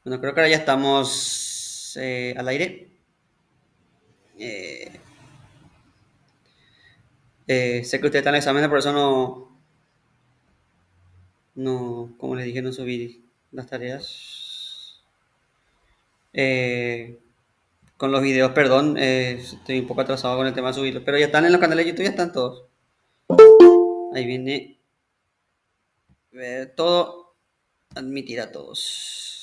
Bueno, creo que ahora ya estamos al aire. Eh, sé que ustedes están en exámenes, por eso como les dije, no subí las tareas. Eh, con los videos, perdón, estoy un poco atrasado con el tema de subirlos, pero ya están en los canales de YouTube, ya están todos. Ahí viene todo, admitir a todos.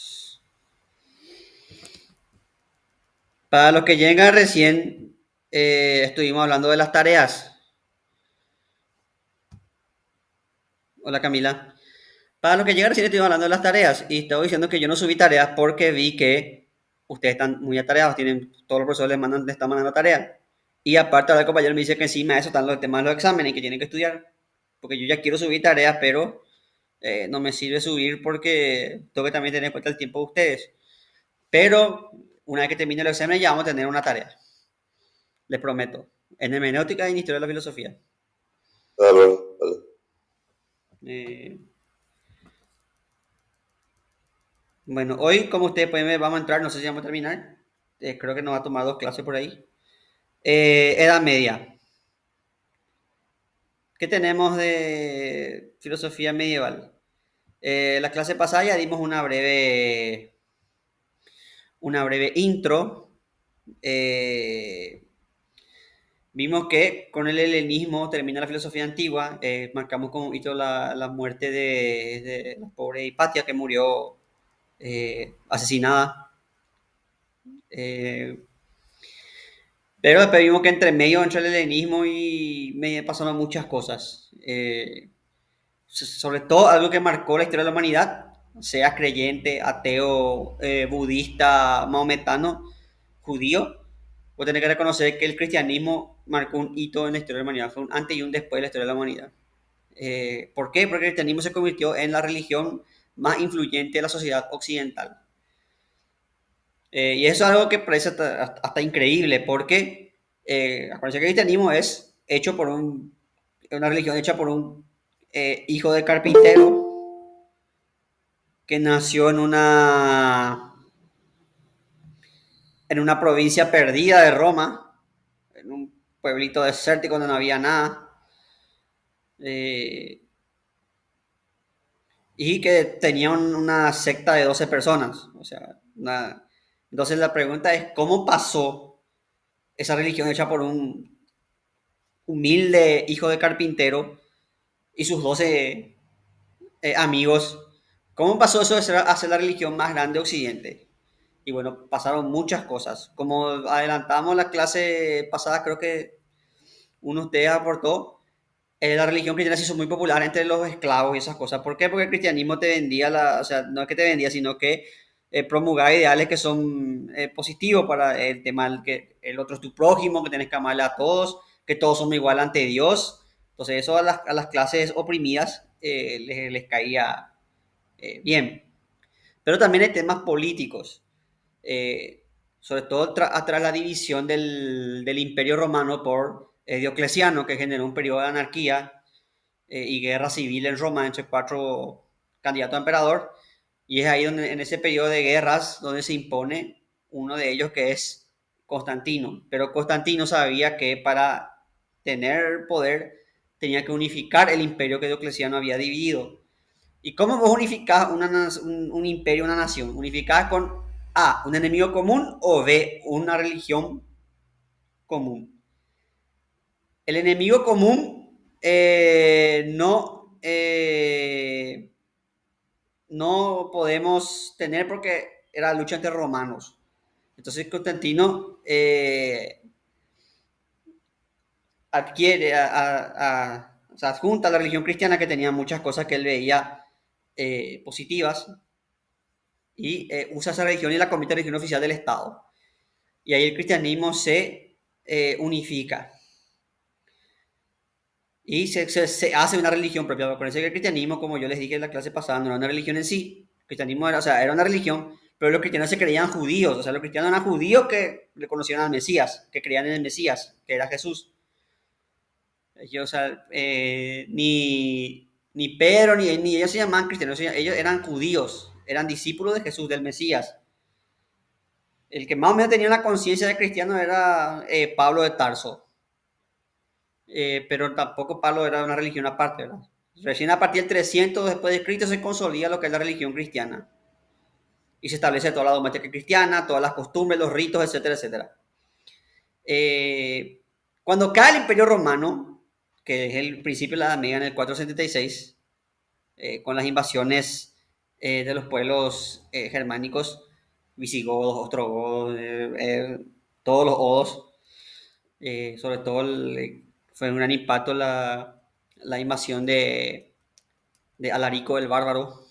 Para los que llegan recién, estuvimos hablando de las tareas. Hola Camila. Para los que llegan recién estuvimos hablando de las tareas y estaba diciendo que yo no subí tareas porque vi que ustedes están muy atareados, todos los profesores les están mandando tareas. Y aparte ahora el compañero me dice que encima de eso están los temas de los exámenes y que tienen que estudiar. Porque yo ya quiero subir tareas, pero no me sirve subir porque tengo que también tener en cuenta el tiempo de ustedes. Pero una vez que termine el examen ya vamos a tener una tarea, les prometo. En hermenéutica y en historia de la filosofía. Dale, dale. Eh, bueno, hoy como ustedes pueden ver vamos a entrar, no sé si vamos a terminar. Creo que nos va a tomar 2 clases por ahí. Edad Media. ¿Qué tenemos de filosofía medieval? La clase pasada ya dimos una breve intro. Eh, Vimos que con el helenismo termina la filosofía antigua. Marcamos como hito la muerte de la pobre Hipatia que murió asesinada. Eh, pero después vimos que entre el helenismo y me pasaron muchas cosas. Sobre todo algo que marcó la historia de la humanidad, sea creyente, ateo, budista, maometano, judío, vos tenés que reconocer que el cristianismo marcó un hito en la historia de la humanidad, fue un antes y un después de la historia de la humanidad. ¿Por qué? Porque el cristianismo se convirtió en la religión más influyente de la sociedad occidental. Y eso es algo que parece hasta increíble, porque acuérdense que el cristianismo es hecho por una religión hecha por un hijo de carpintero que nació en una provincia perdida de Roma, en un pueblito desértico donde no había nada, eh, y que tenía una secta de 12 personas. O sea, entonces la pregunta es, ¿cómo pasó esa religión hecha por un humilde hijo de carpintero y sus 12 amigos? ¿Cómo pasó eso de ser a ser la religión más grande de Occidente? Y bueno, pasaron muchas cosas. Como adelantamos la clase pasada, creo que uno de ustedes aportó, la religión cristiana se hizo muy popular entre los esclavos y esas cosas. ¿Por qué? Porque el cristianismo te vendía, o sea, no es que te vendía, sino que promulgaba ideales que son positivos para el tema que el otro es tu prójimo, que tienes que amarle a todos, que todos somos igual ante Dios. Entonces eso a las clases oprimidas les caía bien. Pero también hay temas políticos, eh, sobre todo tras la división del Imperio Romano por Diocleciano, que generó un periodo de anarquía y guerra civil en Roma entre 4 candidatos a emperador. Y es ahí donde, en ese periodo de guerras, donde se impone uno de ellos que es Constantino. Pero Constantino sabía que para tener poder tenía que unificar el imperio que Diocleciano había dividido. ¿Y cómo vos unificás un imperio, una nación? ¿Unificás con A, un enemigo común o B, una religión común? El enemigo común no podemos tener porque era la lucha entre romanos. Entonces Constantino adquiere, o sea, adjunta a la religión cristiana que tenía muchas cosas que él veía positivas y usa esa religión y la convierte en religión oficial del Estado. Y ahí el cristianismo se unifica y se hace una religión propia. Acuérdense que el cristianismo, como yo les dije en la clase pasada, no era una religión en sí. El cristianismo era, o sea, era una religión, pero los cristianos se creían judíos. O sea, los cristianos eran judíos que le conocían al Mesías, que creían en el Mesías, que era Jesús. Ellos, o sea, ni Pedro ni ellos se llamaban cristianos, ellos eran judíos. eran discípulos de Jesús, del Mesías. El que más o menos tenía una conciencia de cristiano era Pablo de Tarso. Pero tampoco Pablo era una religión aparte, ¿verdad? Recién a partir del 300 después de Cristo se consolida lo que es la religión cristiana. Y se establece toda la dogmática cristiana, todas las costumbres, los ritos, etcétera, etcétera. Cuando cae el Imperio Romano, que es el principio de la Edad Media en el 476, con las invasiones de los pueblos germánicos, visigodos, ostrogodos, todos los odos, sobre todo fue un gran impacto la invasión de Alarico el Bárbaro.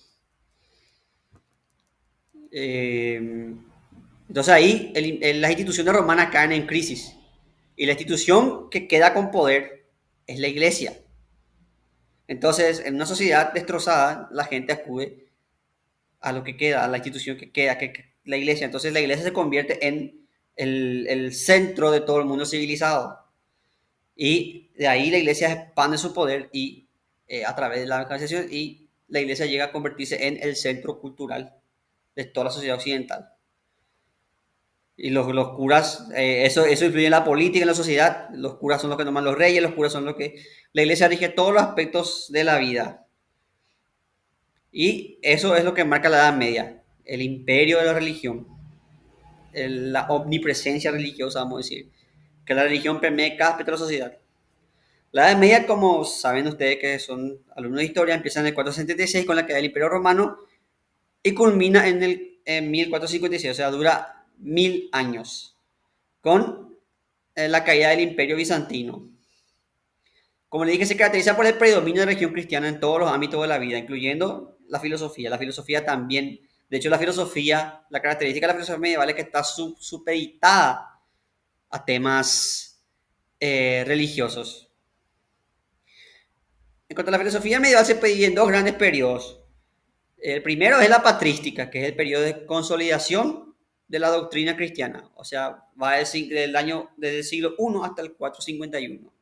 Entonces ahí las instituciones romanas caen en crisis y la institución que queda con poder es la iglesia. Entonces, en una sociedad destrozada, la gente acude a lo que queda, a la institución que queda, que la iglesia. Entonces, la iglesia se convierte en el centro de todo el mundo civilizado. Y de ahí la iglesia expande su poder y a través de la evangelización y la iglesia llega a convertirse en el centro cultural de toda la sociedad occidental. Y los curas, eso influye en la política, en la sociedad. Los curas son los que toman los reyes, los curas son los que... La iglesia rige todos los aspectos de la vida. Y eso es lo que marca la Edad Media, el imperio de la religión, la omnipresencia religiosa, vamos a decir, que la religión permea cada aspecto de la sociedad. La Edad Media, como saben ustedes que son alumnos de historia, empieza en el 476 con la caída del Imperio Romano y culmina en 1456, o sea, dura 1000 años, con la caída del Imperio Bizantino. Como le dije, se caracteriza por el predominio de la religión cristiana en todos los ámbitos de la vida, incluyendo la filosofía. La filosofía también, de hecho, la característica de la filosofía medieval es que está supeditada a temas religiosos. En cuanto a la filosofía medieval, se divide en dos grandes periodos. El primero es la patrística, que es el periodo de consolidación de la doctrina cristiana. O sea, va desde el siglo I hasta el 451.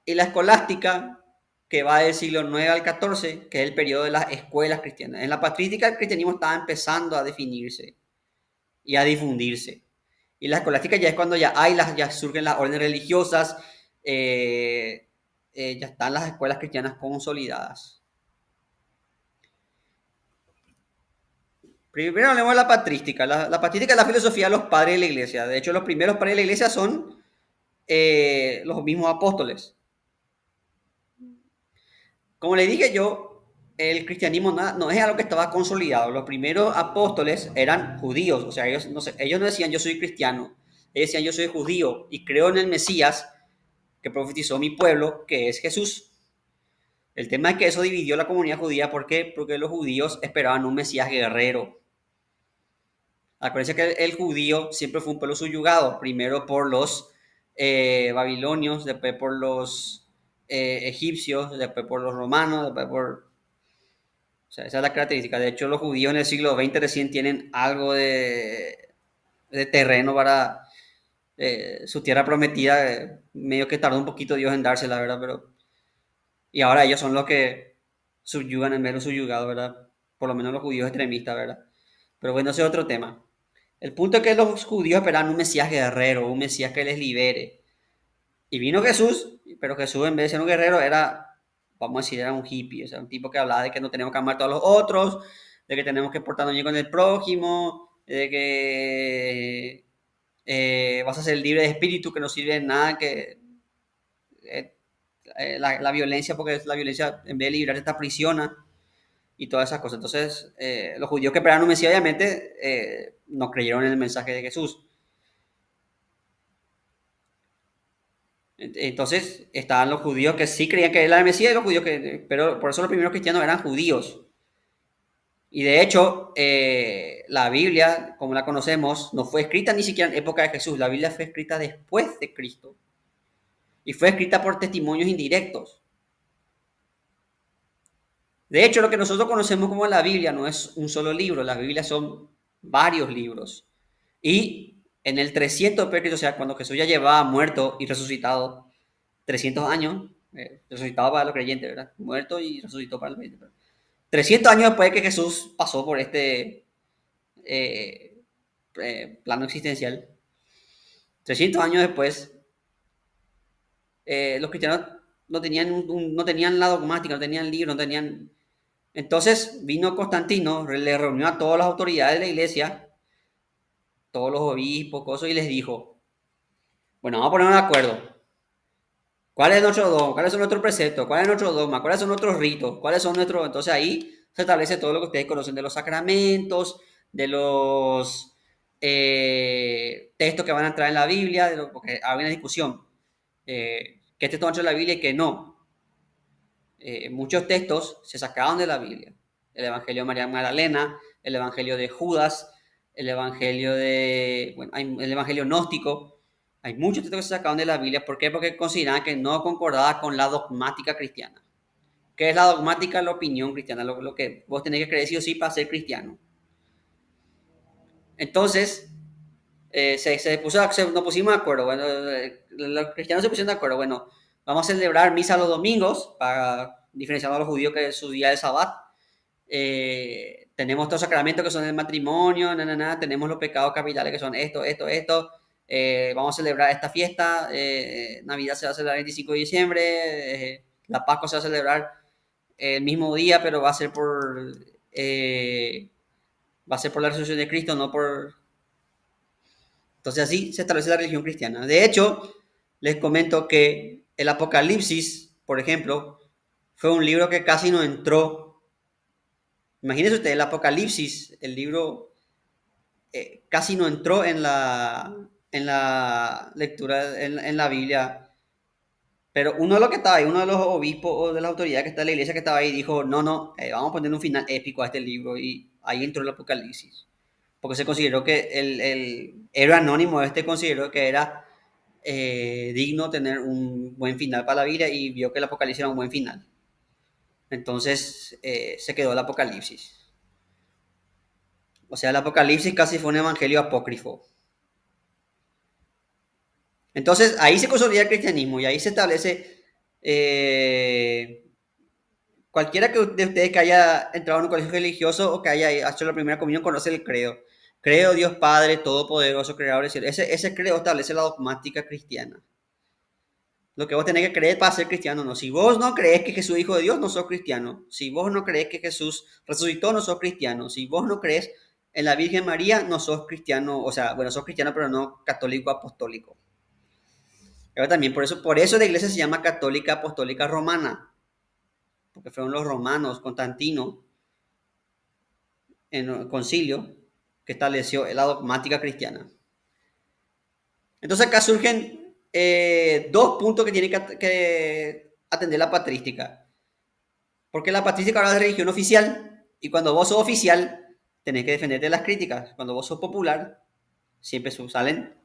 Y la escolástica, que va del siglo IX al XIV, que es el periodo de las escuelas cristianas. En la patrística el cristianismo estaba empezando a definirse y a difundirse. Y la escolástica ya es cuando ya surgen las órdenes religiosas, ya están las escuelas cristianas consolidadas. Primero hablemos de la patrística. La patrística es la filosofía de los padres de la iglesia. De hecho, los primeros padres de la iglesia son los mismos apóstoles. Como le dije yo, el cristianismo no es algo que estaba consolidado. Los primeros apóstoles eran judíos, o sea, ellos no decían yo soy cristiano, ellos decían yo soy judío y creo en el Mesías que profetizó mi pueblo, que es Jesús. El tema es que eso dividió la comunidad judía. ¿Por qué? Porque los judíos esperaban un Mesías guerrero. Acuérdense que el judío siempre fue un pueblo subyugado, primero por los babilonios, después por los egipcios, después por los romanos, después por... O sea, esa es la característica. De hecho, los judíos en el siglo XX recién tienen algo de terreno para su tierra prometida. Medio que tardó un poquito Dios en dársela, ¿verdad? Pero, y ahora ellos son los que subyugan en vez de los subyugados, ¿verdad? Por lo menos los judíos extremistas, ¿verdad? Pero bueno, ese es otro tema. El punto es que los judíos esperaban un Mesías guerrero, un Mesías que les libere. Y vino Jesús, pero Jesús en vez de ser un guerrero era, vamos a decir, era un hippie, o sea, un tipo que hablaba de que no tenemos que amar a todos los otros, de que tenemos que portarnos bien con el prójimo, de que vas a ser libre de espíritu, que no sirve de nada, que la violencia, porque la violencia en vez de liberarte te aprisiona y todas esas cosas. Entonces, los judíos que esperaban un Mesías, obviamente, no creyeron en el mensaje de Jesús. Entonces, estaban los judíos que sí creían que él era el Mesías y los judíos que... Pero por eso los primeros cristianos eran judíos. Y de hecho, la Biblia, como la conocemos, no fue escrita ni siquiera en época de Jesús. La Biblia fue escrita después de Cristo. Y fue escrita por testimonios indirectos. De hecho, lo que nosotros conocemos como la Biblia no es un solo libro. La Biblia son varios libros. Y en el 300 de Cristo, o sea, cuando Jesús ya llevaba muerto y resucitado 300 años, resucitado para los creyentes, ¿verdad? Muerto y resucitó para los creyentes. 300 años después de que Jesús pasó por este eh, plano existencial, 300 años después, los cristianos no tenían, no tenían la dogmática, no tenían libro, no tenían... Entonces vino Constantino, le reunió a todas las autoridades de la iglesia, todos los obispos, cosas, y les dijo, bueno, vamos a ponernos de acuerdo. ¿Cuál es nuestro dogma? ¿Cuáles son nuestros preceptos? ¿Cuál es nuestro dogma? ¿Cuáles son nuestros ritos? ¿Cuáles son nuestros...? Entonces ahí se establece todo lo que ustedes conocen de los sacramentos, de los textos que van a entrar en la Biblia, porque había una discusión. ¿Qué texto entra en la Biblia y qué no? Muchos textos se sacaban de la Biblia. El Evangelio de María Magdalena, el Evangelio de Judas, el Evangelio de... Bueno, el Evangelio gnóstico. Hay muchos textos que se sacaban de la Biblia. ¿Por qué? Porque consideraban que no concordaba con la dogmática cristiana. ¿Qué es la dogmática? La opinión cristiana, lo que vos tenés que creer sí o sí para ser cristiano. Entonces, nos pusimos de acuerdo. Bueno, los cristianos se pusieron de acuerdo. Bueno, vamos a celebrar misa los domingos, para diferenciar a los judíos que es su día de sabbat. Tenemos estos sacramentos que son el matrimonio, tenemos los pecados capitales que son esto. Vamos a celebrar esta fiesta. Navidad se va a celebrar el 25 de diciembre. La Pascua se va a celebrar el mismo día, pero va a ser por la resurrección de Cristo, no por... Entonces así se establece la religión cristiana. De hecho, les comento que el Apocalipsis, por ejemplo, fue un libro que casi no entró. Imagínense ustedes, el Apocalipsis, el libro casi no entró en la lectura, en la Biblia. Pero uno de los que estaba ahí, uno de los obispos o de las autoridades que está en la iglesia que estaba ahí, dijo, no, vamos a poner un final épico a este libro. Y ahí entró el Apocalipsis. Porque se consideró que el héroe anónimo este consideró que era digno tener un buen final para la vida y vio que el Apocalipsis era un buen final. Entonces se quedó el Apocalipsis. O sea, el Apocalipsis casi fue un evangelio apócrifo. Entonces ahí se consolida el cristianismo y ahí se establece cualquiera de ustedes que haya entrado en un colegio religioso o que haya hecho la primera comunión conoce el credo. Creo Dios Padre Todopoderoso, Creador del cielo. Ese credo establece la dogmática cristiana. Lo que vos tenés que creer para ser cristiano, no. Si vos no crees que Jesús es hijo de Dios, no sos cristiano. Si vos no crees que Jesús resucitó, no sos cristiano. Si vos no crees en la Virgen María, no sos cristiano. O sea, bueno, sos cristiano, pero no católico apostólico. Pero también por eso la iglesia se llama católica apostólica romana. Porque fueron los romanos, Constantino, en el concilio, que estableció la dogmática cristiana. Entonces acá surgen dos puntos que tiene que atender la patrística. Porque la patrística ahora es religión oficial y cuando vos sos oficial tenés que defenderte de las críticas. Cuando vos sos popular siempre salen,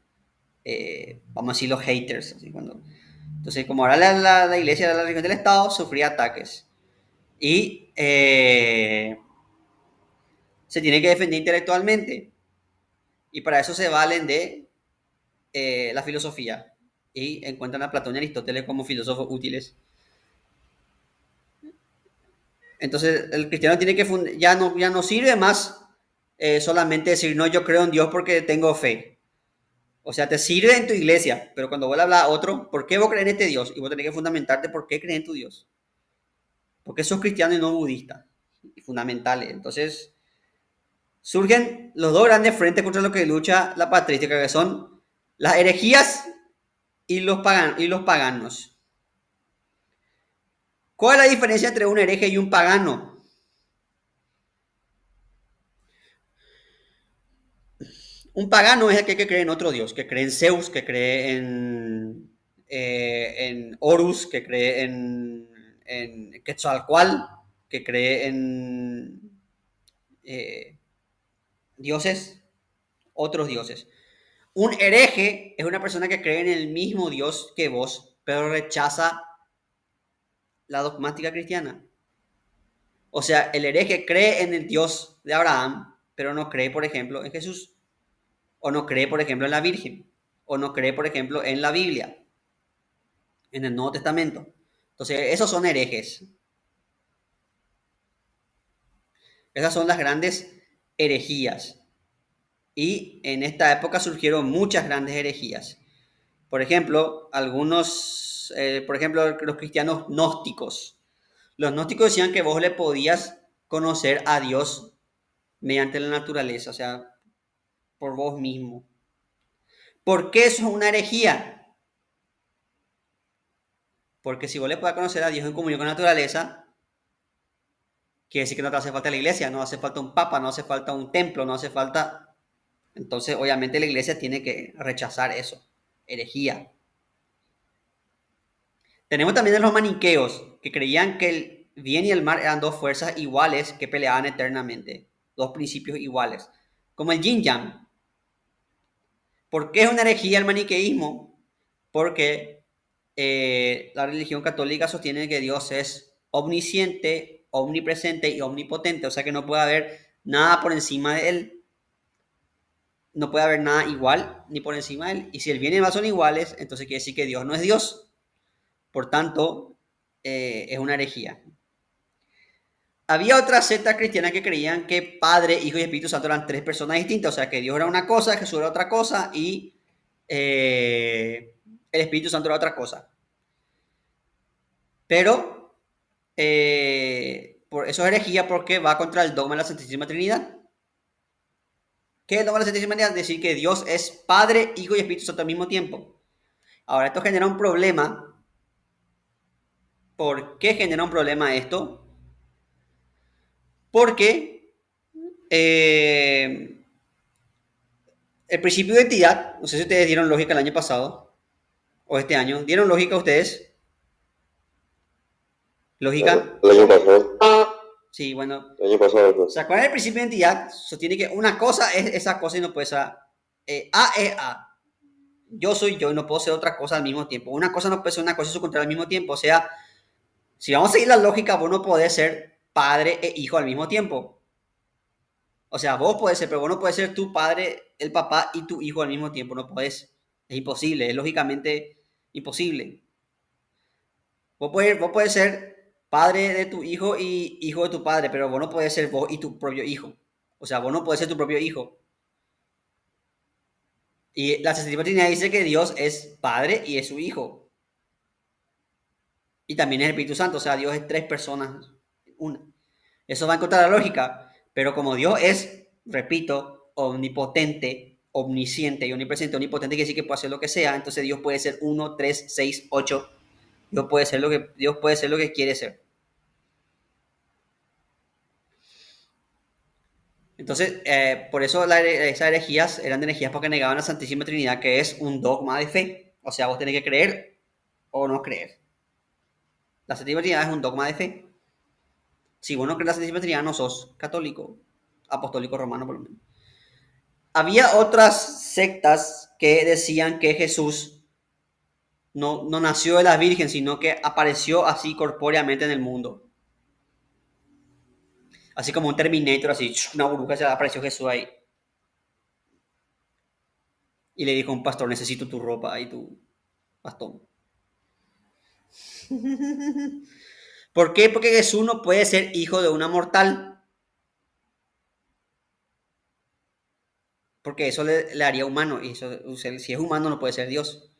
vamos a decir, los haters. Así, entonces, como ahora la iglesia era la religión del Estado, sufría ataques. Y se tiene que defender intelectualmente. Y para eso se valen de la filosofía. Y encuentran a Platón y Aristóteles como filósofos útiles. Entonces el cristiano tiene que ya no sirve más solamente decir, no, yo creo en Dios porque tengo fe. O sea, te sirve en tu iglesia, pero cuando vos le hablas a otro, ¿por qué vos crees en este Dios? Y vos tenés que fundamentarte por qué crees en tu Dios. Porque sos cristiano y no budista. Y fundamentales. Entonces, surgen los dos grandes frentes contra los que lucha la patrística, que son las herejías y los paganos. ¿Cuál es la diferencia entre un hereje y un pagano? Un pagano es aquel que cree en otro dios, que cree en Zeus, que cree en Horus, que cree en Quetzalcoatl, que cree en eh, dioses, otros dioses. Un hereje es una persona que cree en el mismo Dios que vos, pero rechaza la dogmática cristiana. O sea, el hereje cree en el Dios de Abraham, pero no cree, por ejemplo, en Jesús. O no cree, por ejemplo, en la Virgen. O no cree, por ejemplo, en la Biblia, en el Nuevo Testamento. Entonces, esos son herejes. Esas son las grandes herejías. Y en esta época surgieron muchas grandes herejías. Por ejemplo, por ejemplo, los cristianos gnósticos. Los gnósticos decían que vos le podías conocer a Dios mediante la naturaleza, o sea, por vos mismo. ¿Por qué eso es una herejía? Porque si vos le podés conocer a Dios en comunión con la naturaleza, quiere decir que no te hace falta la iglesia, no hace falta un papa, no hace falta un templo, no hace falta... Entonces, obviamente la iglesia tiene que rechazar eso, herejía. Tenemos también a los maniqueos, que creían que el bien y el mal eran dos fuerzas iguales que peleaban eternamente, dos principios iguales, como el yin yang. ¿Por qué es una herejía el maniqueísmo? Porque la religión católica sostiene que Dios es omnisciente, omnipresente y omnipotente, o sea que no puede haber nada por encima de él, no puede haber nada igual ni por encima de él. Y si el bien y el mal son iguales, entonces quiere decir que Dios no es Dios. Por tanto, es una herejía. Había otras sectas cristianas que creían que Padre, Hijo y Espíritu Santo eran tres personas distintas, o sea que Dios era una cosa, Jesús era otra cosa y el Espíritu Santo era otra cosa. Pero por eso es herejía porque va contra el dogma de la Santísima Trinidad. ¿Qué es el dogma de la Santísima Trinidad? Decir que Dios es Padre, Hijo y Espíritu Santo al mismo tiempo. Ahora, esto genera un problema. ¿Por qué genera un problema esto? Porque el principio de identidad, no sé si ustedes dieron lógica el año pasado o este año, ¿dieron lógica ustedes? Claro, ¿Lógica? el año pasado. Sí, bueno. El año pasado fue. O sea, ¿cuál es el principio de identidad? Sostiene que una cosa es esa cosa y no puede ser A es A. Yo soy yo y no puedo ser otra cosa al mismo tiempo. Una cosa no puede ser una cosa y su contrario al mismo tiempo. O sea, si vamos a seguir la lógica, vos no podés ser padre e hijo al mismo tiempo. O sea, vos podés ser, pero vos no podés ser tu padre, el papá y tu hijo al mismo tiempo. No podés. Es imposible, es lógicamente imposible. Vos podés ser padre de tu hijo y hijo de tu padre, pero vos no podés ser vos y tu propio hijo. O sea, vos no podés ser tu propio hijo. Y la Santísima Trinidad dice que Dios es Padre y es su Hijo. Y también es el Espíritu Santo. O sea, Dios es tres personas. Una. Eso va en contra de la lógica. Pero como Dios es, repito, omnipotente, omnisciente y omnipresente, omnipotente quiere decir que puede hacer lo que sea. Entonces Dios puede ser uno, tres, seis, ocho. Dios puede ser lo que quiere ser. Entonces, por eso esas herejías eran herejías porque negaban la Santísima Trinidad, que es un dogma de fe. O sea, vos tenés que creer o no creer. La Santísima Trinidad es un dogma de fe. Si vos no crees en la Santísima Trinidad, no sos católico, apostólico romano por lo menos. Había otras sectas que decían que Jesús no nació de la Virgen, sino que apareció así corpóreamente en el mundo. Así como un Terminator, así, una burbuja, se apareció Jesús ahí. Y le dijo a un pastor, necesito tu ropa y tu bastón. ¿Por qué? Porque Jesús no puede ser hijo de una mortal. Porque eso le haría humano. Y eso, si es humano, no puede ser Dios.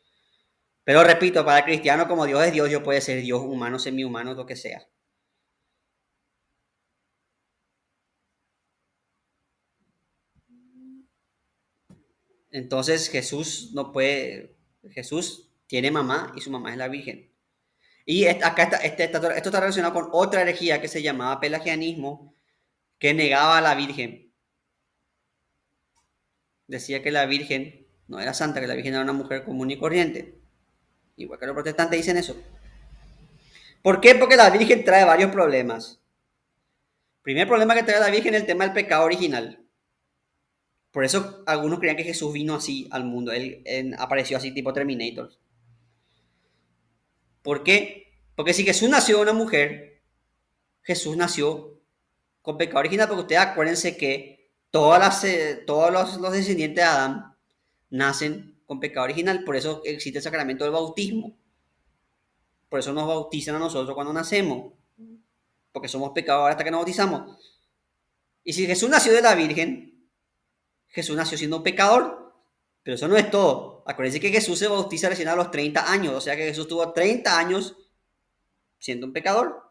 Pero repito, para el cristiano, como Dios puede ser Dios humano, semi-humano, lo que sea. Entonces Jesús no puede. Jesús tiene mamá y su mamá es la Virgen. Y acá esto está relacionado con otra herejía que se llamaba pelagianismo, que negaba a la Virgen. Decía que la Virgen no era santa, que la Virgen era una mujer común y corriente. Igual que los protestantes dicen eso. ¿Por qué? Porque la Virgen trae varios problemas. Primer problema que trae la Virgen es el tema del pecado original. Por eso algunos creían que Jesús vino así al mundo. Él apareció así tipo Terminator. ¿Por qué? Porque si Jesús nació de una mujer, Jesús nació con pecado original. Porque ustedes acuérdense que todos los descendientes de Adán nacen con pecado original. Por eso existe el sacramento del bautismo. Por eso nos bautizan a nosotros cuando nacemos. Porque somos pecadores hasta que nos bautizamos. Y si Jesús nació de la Virgen, Jesús nació siendo un pecador. Pero eso no es todo. Acuérdense que Jesús se bautiza recién a los 30 años. O sea que Jesús tuvo 30 años siendo un pecador,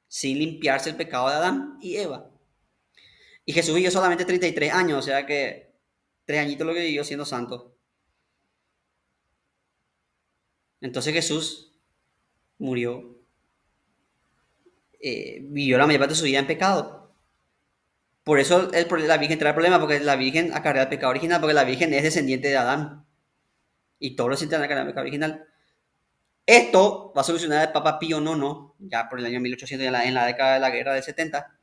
sin limpiarse el pecado de Adán y Eva. Y Jesús vivió solamente 33 años, o sea que 3 añitos lo que vivió siendo santo. Entonces Jesús murió, vivió la mayor parte de su vida en pecado. Por eso la Virgen trae el problema, porque la Virgen acarrea el pecado original, porque la Virgen es descendiente de Adán. Y todos los descendientes acarrean el pecado original. Esto va a solucionar el Papa Pío IX, ya por el año 1800, en la década de la guerra del 70.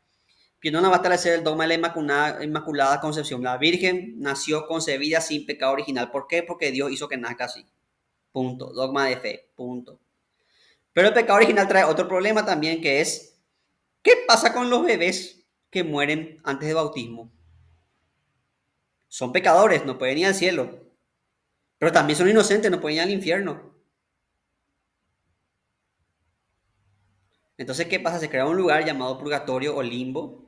Pío IX va a establecer el dogma de la Inmaculada Concepción. La Virgen nació concebida sin pecado original. ¿Por qué? Porque Dios hizo que nazca así. Punto. Dogma de fe. Punto. Pero el pecado original trae otro problema también, que es, ¿qué pasa con los bebés que mueren antes de bautismo? Son pecadores, no pueden ir al cielo. Pero también son inocentes, no pueden ir al infierno. Entonces, ¿qué pasa? Se crea un lugar llamado purgatorio o limbo,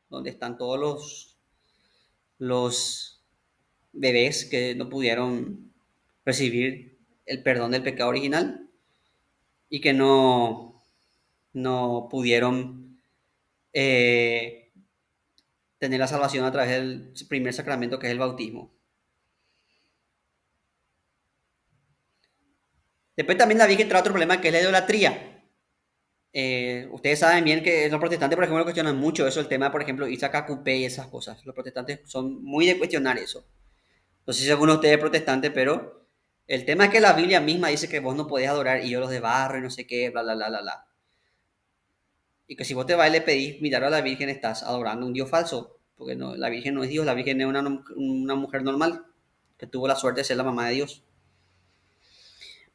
donde están todos los bebés que no pudieron recibir el perdón del pecado original y que no pudieron eh, tener la salvación a través del primer sacramento, que es el bautismo. Después también la Virgen trae otro problema, que es la idolatría. Ustedes saben bien que los protestantes, por ejemplo, cuestionan mucho eso, el tema, por ejemplo, Isaac Acupé y esas cosas. Los protestantes son muy de cuestionar eso. No sé si alguno de ustedes es protestante, pero el tema es que la Biblia misma dice que vos no podés adorar ídolos de barro y no sé qué, bla, bla, bla, bla, bla. Y que si vos te vas y le pedís mirar a la Virgen, estás adorando un Dios falso. Porque no, la Virgen no es Dios, la Virgen es una mujer normal que tuvo la suerte de ser la mamá de Dios.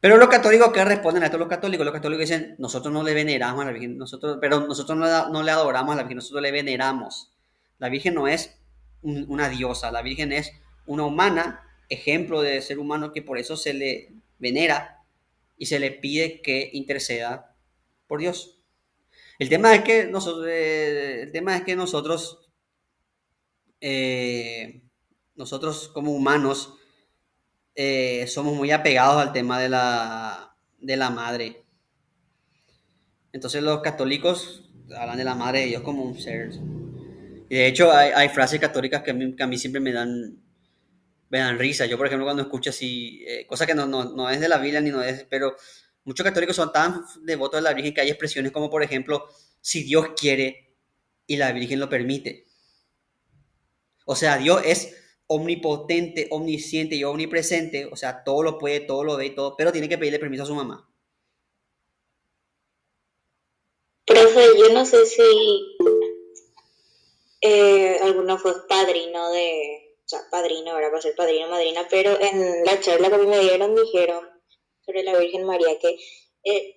Pero los católicos, ¿qué responden a esto? Los católicos dicen, nosotros no le veneramos a la Virgen, pero nosotros no le adoramos a la Virgen, nosotros le veneramos. La Virgen no es una diosa, la Virgen es una humana, ejemplo de ser humano, que por eso se le venera y se le pide que interceda por Dios. El tema es que nosotros como humanos somos muy apegados al tema de la madre. Entonces los católicos hablan de la madre de Dios como un ser. Y de hecho hay frases católicas que a mí siempre me dan risa. Yo, por ejemplo, cuando escucho así, cosa que no es de la Biblia ni no es, pero muchos católicos son tan devotos de la Virgen que hay expresiones como, por ejemplo, si Dios quiere y la Virgen lo permite. O sea, Dios es omnipotente, omnisciente y omnipresente, o sea, todo lo puede, todo lo ve, todo, pero tiene que pedirle permiso a su mamá. Profe, yo no sé si alguno fue padrino o sea, padrino, ahora va a ser padrino, madrina, pero en la charla que a mí me dieron dijeron sobre la Virgen María que eh,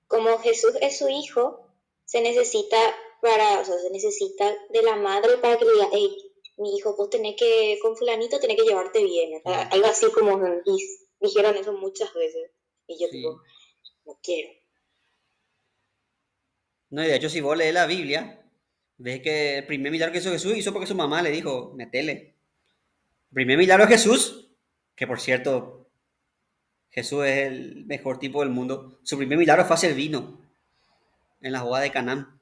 como Jesús es su hijo, se necesita o sea, se necesita de la madre para que le diga, hey, mi hijo, vos tenés que, con fulanito tenés que llevarte bien, algo así como dijeron eso muchas veces, y yo tipo, Sí. no quiero. No, y de hecho, si vos lees la Biblia, ves que el primer milagro que hizo Jesús hizo porque su mamá le dijo, metele. El primer milagro de Jesús, que por cierto, Jesús es el mejor tipo del mundo, su primer milagro fue hacer vino en la boda de Canaán.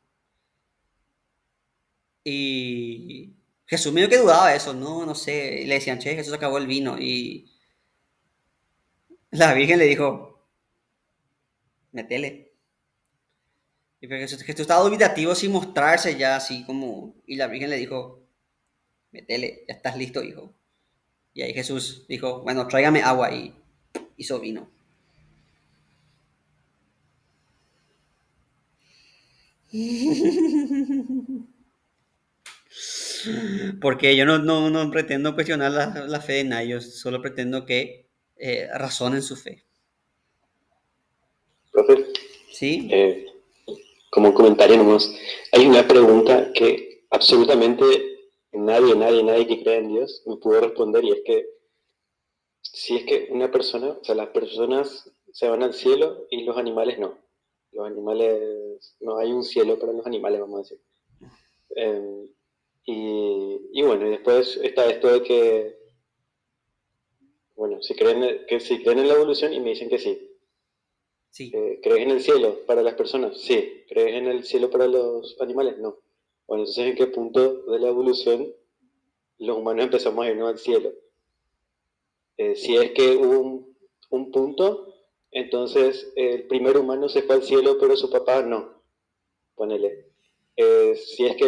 Y Jesús medio que dudaba de eso, no, no sé. Y le decían, che, Jesús acabó el vino. Y la Virgen le dijo, metele. Y pero Jesús estaba dubitativo sin mostrarse ya así como. Y la Virgen le dijo, metele, ya estás listo, hijo. Y ahí Jesús dijo, bueno, tráigame agua y hizo vino. Porque yo no pretendo cuestionar la fe de nadie, yo solo pretendo que razonen su fe. Profe, ¿Sí? eh, como un comentario nomás, hay una pregunta que absolutamente nadie que cree en Dios me pudo responder y es que si es que una persona, o sea, las personas se van al cielo y los animales no. Los animales, no hay un cielo para los animales, vamos a decir. Eh, y bueno, y después está esto de que, bueno, si creen en la evolución y me dicen que sí. Sí. ¿Crees en el cielo para las personas? Sí. ¿Crees en el cielo para los animales? No. Bueno, entonces, ¿en qué punto de la evolución los humanos empezamos a irnos al cielo? Si es que hubo un punto, entonces el primer humano se fue al cielo, pero su papá no, ponele. Si es que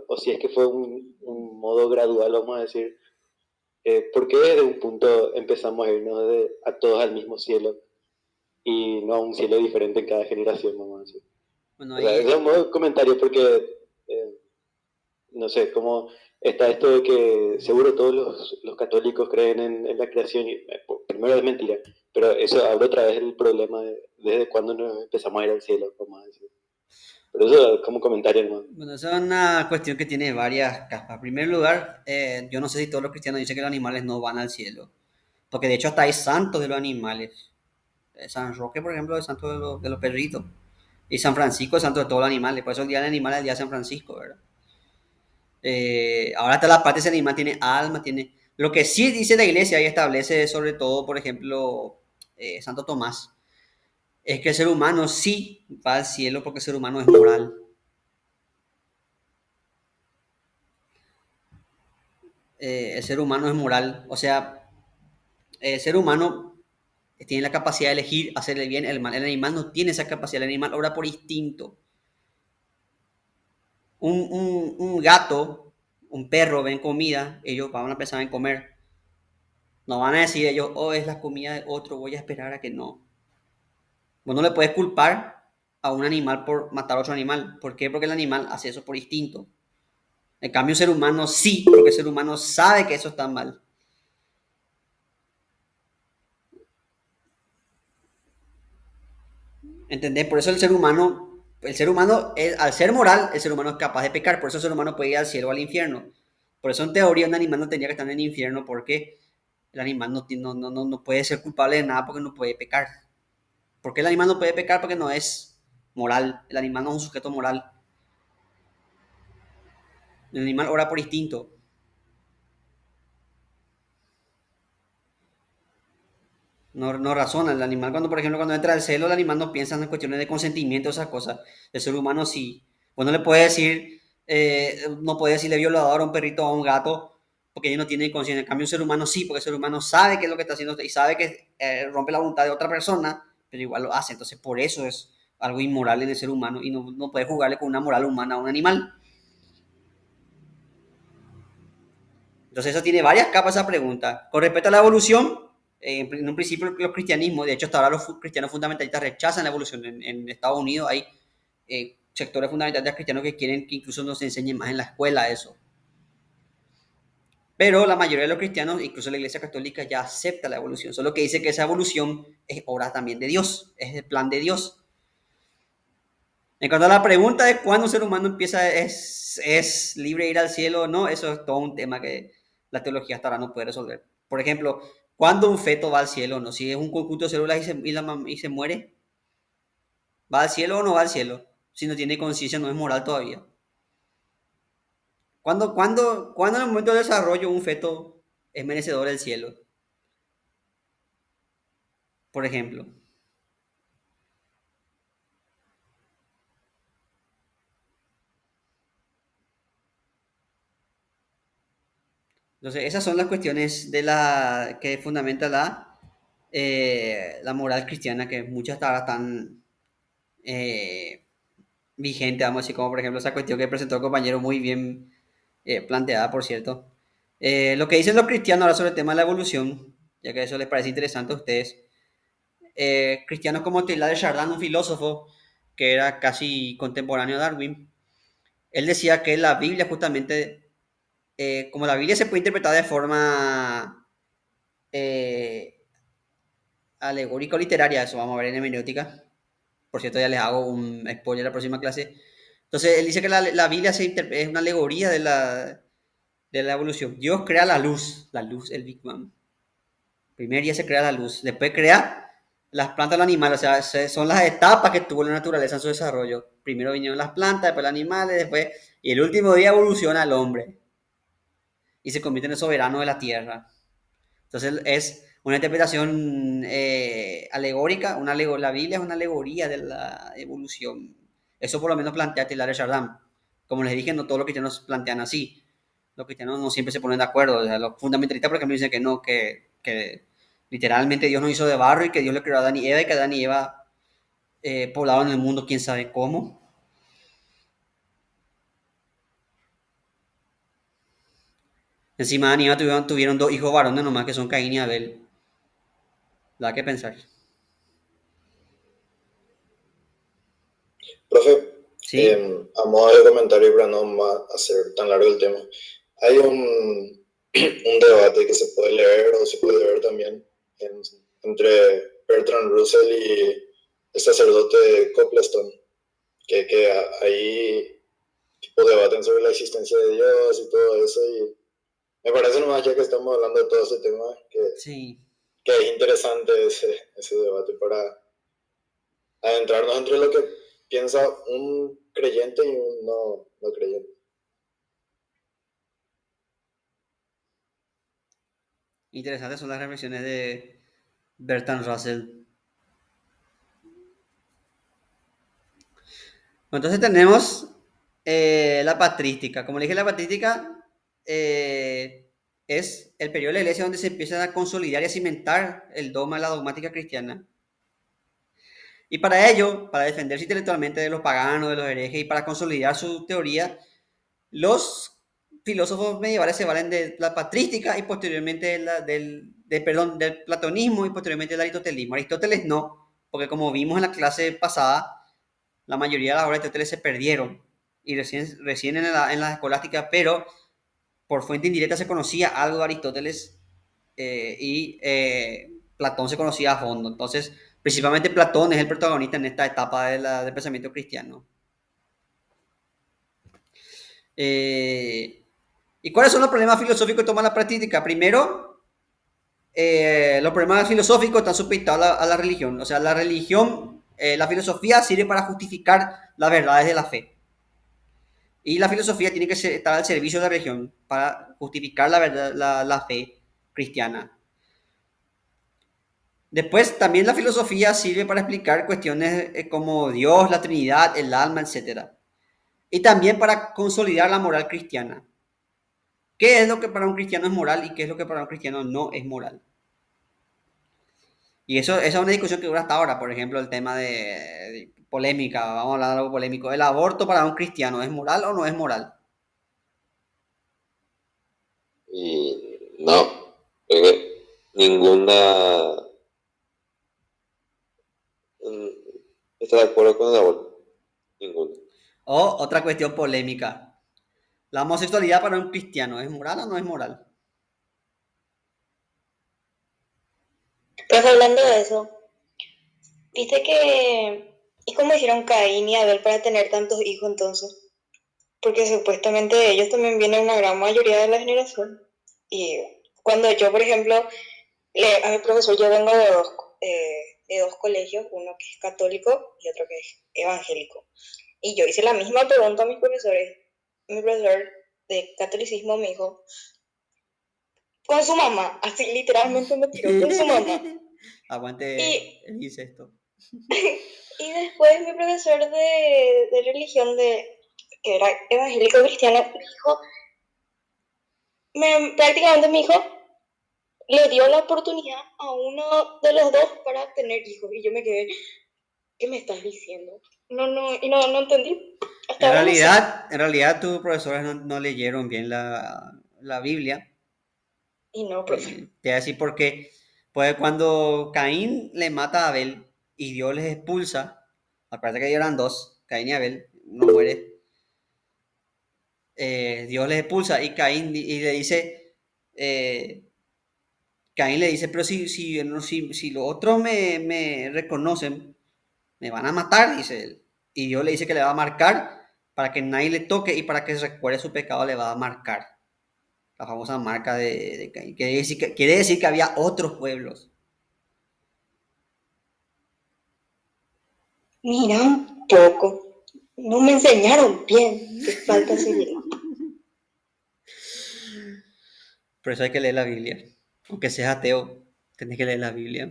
o si es que fue un modo gradual, vamos a decir, ¿por qué desde un punto empezamos a irnos a todos al mismo cielo y no a un cielo diferente en cada generación, vamos a decir? Bueno, O sea, ese es un modo de comentario porque eh, no sé, como está esto de que seguro todos los católicos creen en la creación, y primero es mentira, pero eso abre otra vez el problema de desde cuándo nos empezamos a ir al cielo, vamos a decir. Pero eso como comentario, hermano. bueno, esa es una cuestión que tiene varias capas. En primer lugar, yo no sé si todos los cristianos dicen que los animales no van al cielo, porque de hecho hasta hay santos de los animales. San Roque, por ejemplo, es santo de los perritos. Y San Francisco es santo de todos los animales. Por eso el día del animal es el día de San Francisco, ¿verdad? Ahora está la parte de ese animal, tiene alma, tiene... Lo que sí dice la iglesia y establece sobre todo, por ejemplo, Santo Tomás, es que el ser humano sí va al cielo porque el ser humano es moral. El ser humano es moral, o sea, el ser humano tiene la capacidad de elegir hacer el bien, el mal. El animal no tiene esa capacidad, el animal obra por instinto. Un gato, un perro ven comida, ellos van a pensar en comer. No van a decir ellos, oh, es la comida de otro, voy a esperar a que no. Vos no le puedes culpar a un animal por matar a otro animal. ¿Por qué? Porque el animal hace eso por instinto. En cambio, un ser humano sí, porque el ser humano sabe que eso está mal. ¿Entendés? Por eso el ser humano, al ser moral, el ser humano es capaz de pecar. Por eso el ser humano puede ir al cielo o al infierno. Por eso en teoría un animal no tendría que estar en el infierno porque el animal no puede ser culpable de nada porque no puede pecar. ¿Por qué el animal no puede pecar? Porque no es moral. El animal no es un sujeto moral. El animal obra por instinto. No razona. El animal, cuando, por ejemplo, cuando entra al celo, el animal no piensa en cuestiones de consentimiento, esas cosas. El ser humano sí. Pues no le puede decir, no puede decirle violador a un perrito o a un gato, porque ellos no tienen conciencia. En cambio, un ser humano sí, porque el ser humano sabe qué es lo que está haciendo y sabe que rompe la voluntad de otra persona, pero igual lo hace. Entonces, por eso es algo inmoral en el ser humano y no puede jugarle con una moral humana a un animal. Entonces, eso tiene varias capas esa pregunta. Con respecto a la evolución, en un principio los cristianismos, de hecho hasta ahora los cristianos fundamentalistas rechazan la evolución. En Estados Unidos hay sectores fundamentalistas cristianos que quieren que incluso nos enseñen más en la escuela eso. Pero la mayoría de los cristianos, incluso la Iglesia Católica, ya acepta la evolución. Solo que dice que esa evolución es obra también de Dios, es el plan de Dios. En cuanto a la pregunta de cuándo un ser humano es libre de ir al cielo o no, eso es todo un tema que la teología hasta ahora no puede resolver. Por ejemplo, ¿cuándo un feto va al cielo o no? Si es un conjunto de células y se muere, ¿va al cielo o no va al cielo? Si no tiene conciencia, no es moral todavía. ¿Cuándo en el momento de desarrollo un feto es merecedor del cielo? Por ejemplo. Entonces, esas son las cuestiones que fundamenta la moral cristiana, que muchas hasta ahora están eh, vigentes, vamos a decir, como por ejemplo esa cuestión que presentó el compañero muy bien planteada, por cierto. Lo que dicen los cristianos ahora sobre el tema de la evolución, ya que eso les parece interesante a ustedes, cristianos como Teilhard de Chardin, un filósofo que era casi contemporáneo a Darwin, él decía que la Biblia justamente, como la Biblia se puede interpretar de forma eh, alegórica o literaria, eso vamos a ver en hermenéutica. Por cierto, ya les hago un spoiler la próxima clase. Entonces, él dice que la Biblia es una alegoría de la evolución. Dios crea la luz, el Big Bang. Primero ya se crea la luz, después crea las plantas, los animales, o sea, son las etapas que tuvo la naturaleza en su desarrollo. Primero vinieron las plantas, después los animales, después Y el último día evoluciona el hombre y se convierte en el soberano de la tierra. Entonces es una interpretación alegórica, la Biblia es una alegoría de la evolución. Eso por lo menos plantea Teilhard de Chardin. Como les dije, no todos los cristianos plantean así. Los cristianos no siempre se ponen de acuerdo. O sea, los fundamentalistas, por ejemplo, dicen que no, que literalmente Dios nos hizo de barro y que Dios le creó a Adán y Eva y que Adán y Eva poblaron el mundo quién sabe cómo. Encima Adán y Eva tuvieron dos hijos varones nomás que son Caín y Abel. Da que pensar. Profe, ¿Sí? a modo de comentario para no hacer tan largo el tema, hay un debate que se puede leer o se puede ver también entre Bertrand Russell y el sacerdote Copleston, que ahí tipo debaten sobre la existencia de Dios y todo eso, y me parece nomás ya que estamos hablando de todo ese tema, Sí. que es interesante ese debate para adentrarnos entre lo que piensa un creyente y un no creyente. Interesantes son las reflexiones de Bertrand Russell. Entonces tenemos la patrística. Como le dije, la patrística es el periodo de la iglesia donde se empieza a consolidar y a cimentar el dogma, la dogmática cristiana. Y para ello, para defenderse intelectualmente de los paganos, de los herejes y para consolidar su teoría, los filósofos medievales se valen de la patrística y posteriormente del platonismo y posteriormente del aristotelismo. Aristóteles no, porque como vimos en la clase pasada, la mayoría de las obras de Aristóteles se perdieron y recién en la escolástica, pero por fuente indirecta se conocía algo de Aristóteles y Platón se conocía a fondo. Entonces, principalmente Platón es el protagonista en esta etapa del pensamiento cristiano. ¿Y cuáles son los problemas filosóficos que toma la práctica? Primero, los problemas filosóficos están supeditados a la religión. O sea, la religión, la filosofía sirve para justificar las verdades de la fe. Y la filosofía tiene que estar al servicio de la religión para justificar la verdad, la fe cristiana. Después, también la filosofía sirve para explicar cuestiones como Dios, la Trinidad, el alma, etc. Y también para consolidar la moral cristiana. ¿Qué es lo que para un cristiano es moral y qué es lo que para un cristiano no es moral? Y esa es una discusión que dura hasta ahora. Por ejemplo, el tema de polémica, vamos a hablar de algo polémico. ¿El aborto para un cristiano es moral o no es moral? Y no, creo que ninguna está de acuerdo con el aborto. Ninguna. O otra cuestión polémica. ¿La homosexualidad para un cristiano es moral o no es moral? Pues hablando de eso, viste que... ¿Y cómo hicieron Caín y Abel para tener tantos hijos entonces? Porque supuestamente de ellos también viene una gran mayoría de la generación. Y cuando yo, por ejemplo, a mi profesor, yo vengo de dos colegios, uno que es católico y otro que es evangélico. Y yo hice la misma pregunta a mis profesores. Mi profesor de catolicismo me dijo, con su mamá, así literalmente me tiró, con su mamá. Aguante el incesto. Y después mi profesor de religión, que era evangélico cristiano, dijo, prácticamente me dijo, le dio la oportunidad a uno de los dos para tener hijos. Y yo me quedé, ¿qué me estás diciendo? No entendí. Hasta ahora no sé. En realidad tus profesores no leyeron bien la Biblia. Y no, profe. Te voy a decir por qué. Pues cuando Caín le mata a Abel y Dios les expulsa, acuérdate que eran dos, Caín y Abel, uno muere, Dios les expulsa y Caín y le dice, Caín le dice, pero si los otros me reconocen, me van a matar, dice él. Y Dios le dice que le va a marcar para que nadie le toque y para que se recuerde su pecado le va a marcar. La famosa marca de Caín. Quiere decir que había otros pueblos. Mira un poco. No me enseñaron bien, qué falta sería. Por eso hay que leer la Biblia. Aunque seas ateo, tenés que leer la Biblia.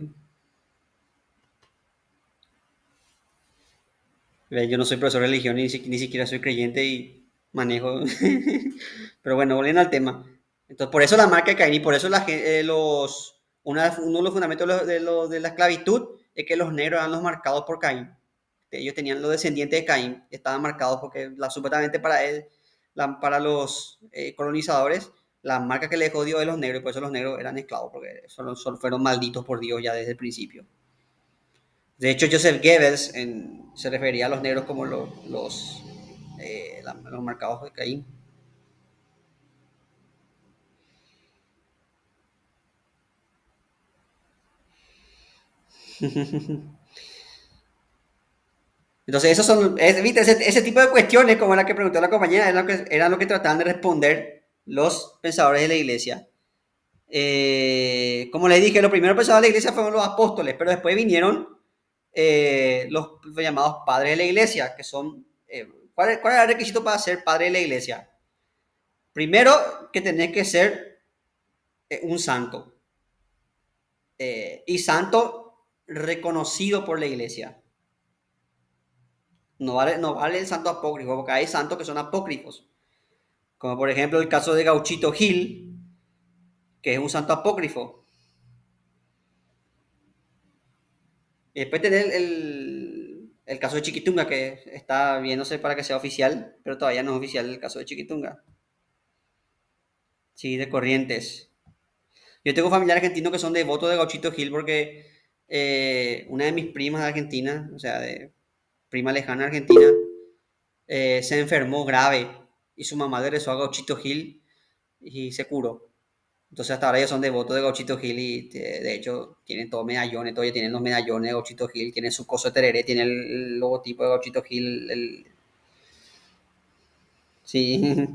Yo no soy profesor de religión ni siquiera soy creyente y manejo. Pero bueno, volviendo al tema. Entonces, por eso la marca de Caín y por eso uno de los fundamentos de la esclavitud es que los negros eran los marcados por Caín. Ellos tenían los descendientes de Caín, estaban marcados porque supuestamente para él, para los colonizadores, la marca que le dejó Dios de los negros, y por eso los negros eran esclavos, porque solo fueron malditos por Dios ya desde el principio. De hecho, Joseph Goebbels se refería a los negros como los marcados de Caín. Entonces, ¿viste? Ese tipo de cuestiones, como la que preguntó la compañera, eran lo que trataban de responder los pensadores de la iglesia. Como les dije, los primeros pensadores de la iglesia fueron los apóstoles, pero después vinieron los llamados padres de la iglesia, que son... ¿cuál era el requisito para ser padre de la iglesia? Primero, que tenés que ser un santo. Y santo reconocido por la iglesia. No vale el santo apócrifo, porque hay santos que son apócrifos. Como por ejemplo el caso de Gauchito Gil, que es un santo apócrifo. Y después tener el caso de Chiquitunga, que está viéndose para que sea oficial, pero todavía no es oficial el caso de Chiquitunga. Sí, de Corrientes. Yo tengo familiares argentinos que son devotos de Gauchito Gil porque una de mis primas de Argentina, o sea, de prima lejana argentina, se enfermó grave y su mamá le rezó a Gauchito Gil y se curó. Entonces hasta ahora ellos son devotos de Gauchito Gil y de hecho tienen todos medallones, todavía tienen los medallones de Gauchito Gil, tienen su coso de tereré, tienen el logotipo de Gauchito Gil. Sí.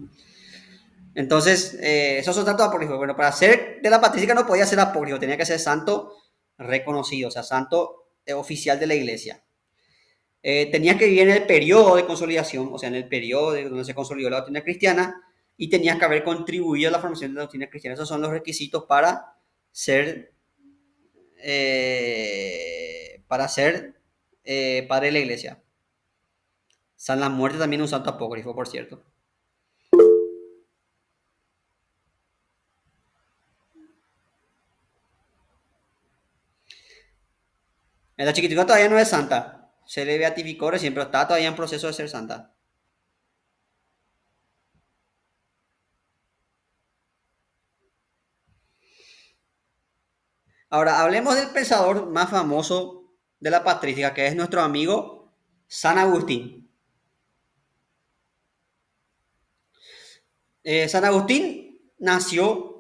Entonces, esos son santos apócrifos. Bueno, para ser de la patrística no podía ser apócrifo, tenía que ser santo reconocido, o sea, santo oficial de la iglesia. Tenías que vivir en el periodo de consolidación, o sea, en el periodo donde se consolidó la doctrina cristiana, y tenías que haber contribuido a la formación de la doctrina cristiana. Esos son los requisitos ser, para ser padre de la iglesia. San la Muerte también es un santo apócrifo, por cierto. La chiquitica todavía no es santa. Se le beatificó recién, pero está todavía en proceso de ser santa. Ahora, hablemos del pensador más famoso de la patrística, que es nuestro amigo San Agustín. San Agustín nació...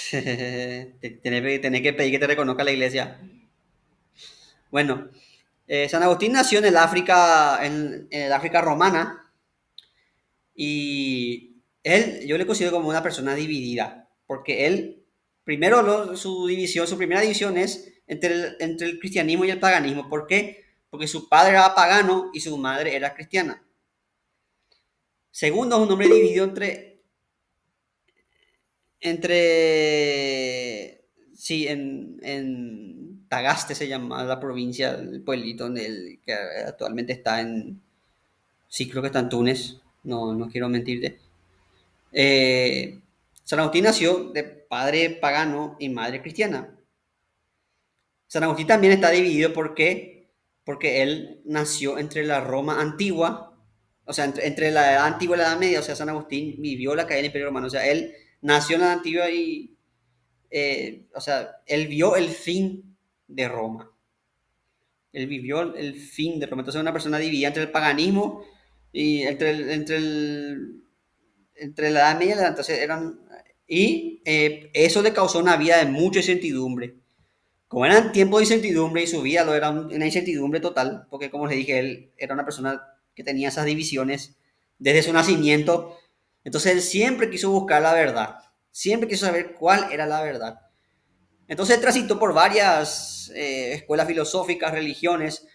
tenés que pedir que te reconozca la iglesia. Bueno, San Agustín nació en el África romana y yo le considero como una persona dividida, porque él, primero su primera división es entre el cristianismo y el paganismo. ¿Por qué? Porque su padre era pagano y su madre era cristiana. Segundo, es un hombre dividido sí, en Tagaste se llama la provincia, el pueblito que actualmente está sí, creo que está en Túnez, no quiero mentirte. San Agustín nació de padre pagano y madre cristiana. San Agustín también está dividido porque él nació entre la Roma antigua, o sea, entre la edad antigua y la edad media. O sea, San Agustín vivió la caída del Imperio Romano, o sea, él nació en la antigua o sea, él vio el fin de Roma. Él vivió el fin de Roma. Entonces, una persona dividida entre el paganismo y entre la Edad Media. Entonces, eso le causó una vida de mucha incertidumbre. Como eran tiempos de incertidumbre y su vida lo era una incertidumbre total, porque como les dije, él era una persona que tenía esas divisiones desde su nacimiento. Entonces, él siempre quiso buscar la verdad. Siempre quiso saber cuál era la verdad. Entonces transitó por varias escuelas filosóficas, religiones,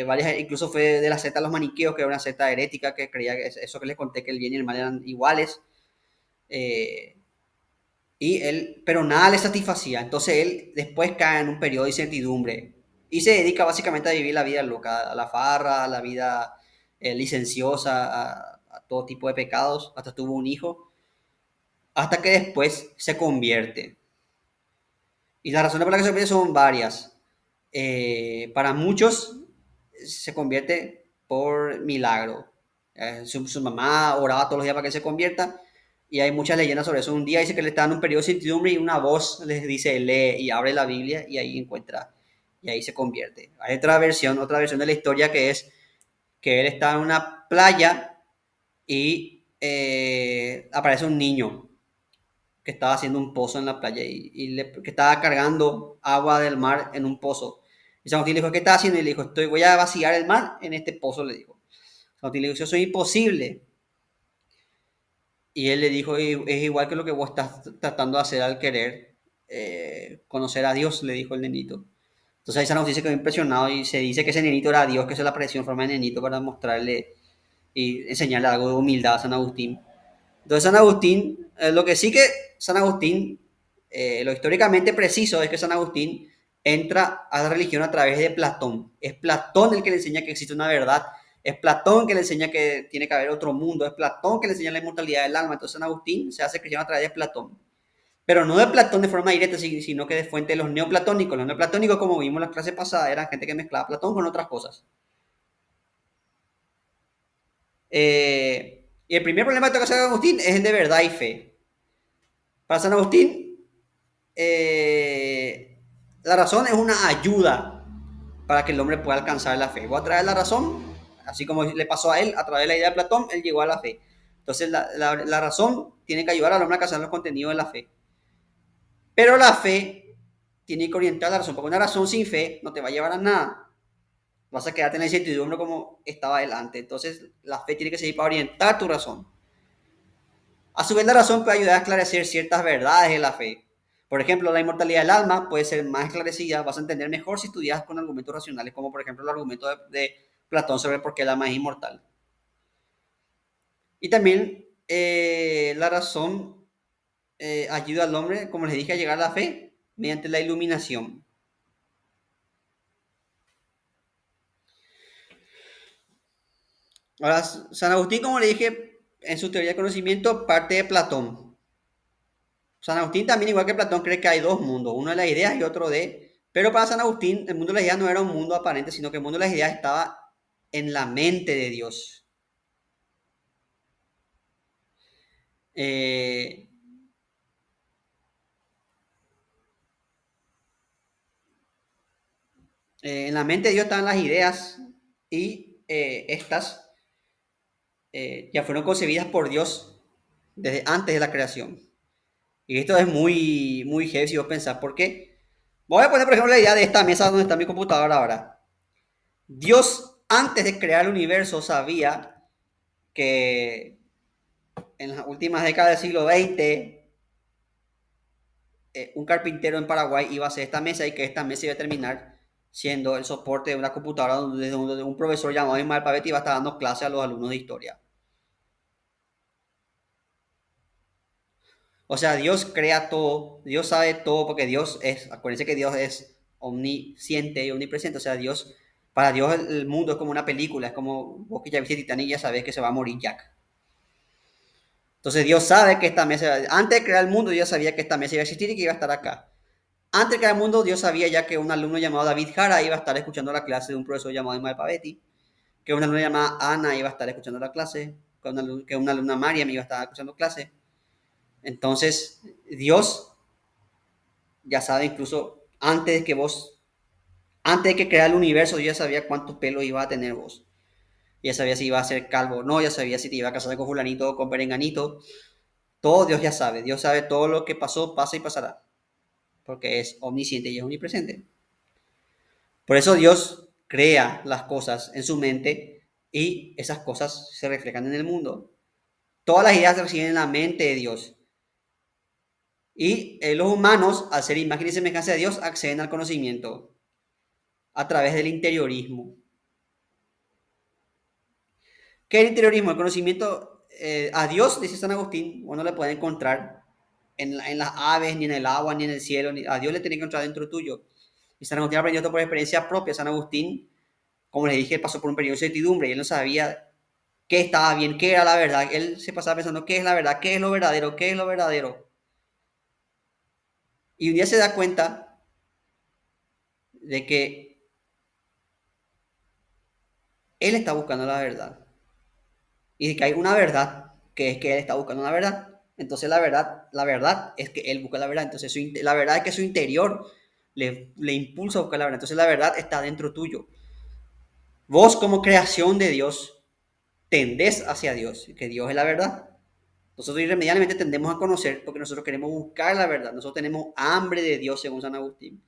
varias, incluso fue de la secta de los maniqueos, que era una secta herética que creía que eso que les conté, que el bien y el mal eran iguales. eh, pero nada le satisfacía. Entonces él después cae en un periodo de incertidumbre y se dedica básicamente a vivir la vida loca, a la farra, a la vida licenciosa, a todo tipo de pecados. Hasta tuvo un hijo, hasta que después se convierte. Y las razones por las que se convierte son varias. Para muchos se convierte por milagro. Su mamá oraba todos los días para que él se convierta. Y hay muchas leyendas sobre eso. Un día dice que le está en un periodo de incertidumbre y una voz les dice, lee y abre la Biblia y ahí encuentra, y ahí se convierte. Hay otra versión de la historia que es que él está en una playa y aparece un niño que estaba haciendo un pozo en la playa que estaba cargando agua del mar en un pozo. Y San Agustín le dijo, ¿qué estás haciendo? Y le dijo, voy a vaciar el mar en este pozo, le dijo. San Agustín le dijo, eso es imposible. Y él le dijo, es igual que lo que vos estás tratando de hacer al querer conocer a Dios, le dijo el nenito. Entonces ahí San Agustín se quedó impresionado y se dice que ese nenito era Dios, que se le apareció en forma de nenito para mostrarle y enseñarle algo de humildad a San Agustín. Entonces San Agustín, lo que sí que San Agustín, lo históricamente preciso es que San Agustín entra a la religión a través de Platón. Es Platón el que le enseña que existe una verdad, es Platón que le enseña que tiene que haber otro mundo, es Platón que le enseña la inmortalidad del alma. Entonces San Agustín se hace cristiano a través de Platón. Pero no de Platón de forma directa, sino que de fuente de los neoplatónicos. Los neoplatónicos, como vimos en la clase pasada, eran gente que mezclaba Platón con otras cosas. Y el primer problema que toca San Agustín es el de verdad y fe. Para San Agustín, la razón es una ayuda para que el hombre pueda alcanzar la fe. Voy a traer la razón, así como le pasó a él, a través de la idea de Platón, él llegó a la fe. Entonces, la razón tiene que ayudar al hombre a alcanzar los contenidos de la fe. Pero la fe tiene que orientar la razón, porque una razón sin fe no te va a llevar a nada. Vas a quedarte en la incertidumbre como estaba él antes. Entonces, la fe tiene que seguir para orientar tu razón. A su vez, la razón puede ayudar a esclarecer ciertas verdades de la fe. Por ejemplo, la inmortalidad del alma puede ser más esclarecida, vas a entender mejor si estudias con argumentos racionales, como por ejemplo el argumento de Platón sobre por qué el alma es inmortal. Y también la razón ayuda al hombre, como les dije, a llegar a la fe mediante la iluminación. Ahora, San Agustín, como le dije, en su teoría de conocimiento parte de Platón. San Agustín también, igual que Platón, cree que hay dos mundos, uno de las ideas y otro de... Pero para San Agustín, el mundo de las ideas no era un mundo aparente, sino que el mundo de las ideas estaba en la mente de Dios. En la mente de Dios estaban las ideas y estas ya fueron concebidas por Dios desde antes de la creación. Y esto es muy, muy heavy si vos pensás, ¿por qué? Voy a poner, por ejemplo, la idea de esta mesa donde está mi computadora ahora. Dios, antes de crear el universo, sabía que en las últimas décadas del siglo XX, un carpintero en Paraguay iba a hacer esta mesa y que esta mesa iba a terminar siendo el soporte de una computadora donde un profesor llamado Ismael Pavetti iba a estar dando clases a los alumnos de historia. O sea, Dios crea todo, Dios sabe todo porque Dios es, acuérdense que Dios es omnisciente y omnipresente, o sea, Dios, para Dios el mundo es como una película, es como vos que ya viste Titanic ya sabés que se va a morir Jack. Entonces Dios sabe que esta mesa, antes de crear el mundo, Dios sabía que esta mesa iba a existir y que iba a estar acá. Antes de crear el mundo, Dios sabía ya que un alumno llamado David Jara iba a estar escuchando la clase de un profesor llamado Ismael Pavetti, que una alumna llamada Ana iba a estar escuchando la clase, que una alumna Mariam iba a estar escuchando clase. Entonces, Dios ya sabe incluso antes de que creara el universo, Dios ya sabía cuántos pelos iba a tener vos. Ya sabía si iba a ser calvo o no, ya sabía si te iba a casar con fulanito o con perenganito. Todo Dios ya sabe. Dios sabe todo lo que pasó, pasa y pasará. Porque es omnisciente y es omnipresente. Por eso Dios crea las cosas en su mente y esas cosas se reflejan en el mundo. Todas las ideas se reciben en la mente de Dios. Y los humanos, al ser imagen y semejanza de Dios, acceden al conocimiento a través del interiorismo. ¿Qué es el interiorismo? El conocimiento a Dios, dice San Agustín, uno le puede encontrar en las aves, ni en el agua, ni en el cielo. A Dios le tiene que encontrar dentro tuyo. Y San Agustín aprendió esto por experiencia propia. San Agustín, como les dije, pasó por un periodo de incertidumbre y él no sabía qué estaba bien, qué era la verdad. Él se pasaba pensando qué es la verdad, qué es lo verdadero, qué es lo verdadero. Y un día se da cuenta de que él está buscando la verdad. Y de que hay una verdad, que es que él está buscando una verdad. Entonces la verdad es que él busca la verdad. Entonces la verdad es que su interior le impulsa a buscar la verdad. Entonces la verdad está dentro tuyo. Vos como creación de Dios tendés hacia Dios, que Dios es la verdad. Nosotros irremediablemente tendemos a conocer porque nosotros queremos buscar la verdad. Nosotros tenemos hambre de Dios, según San Agustín.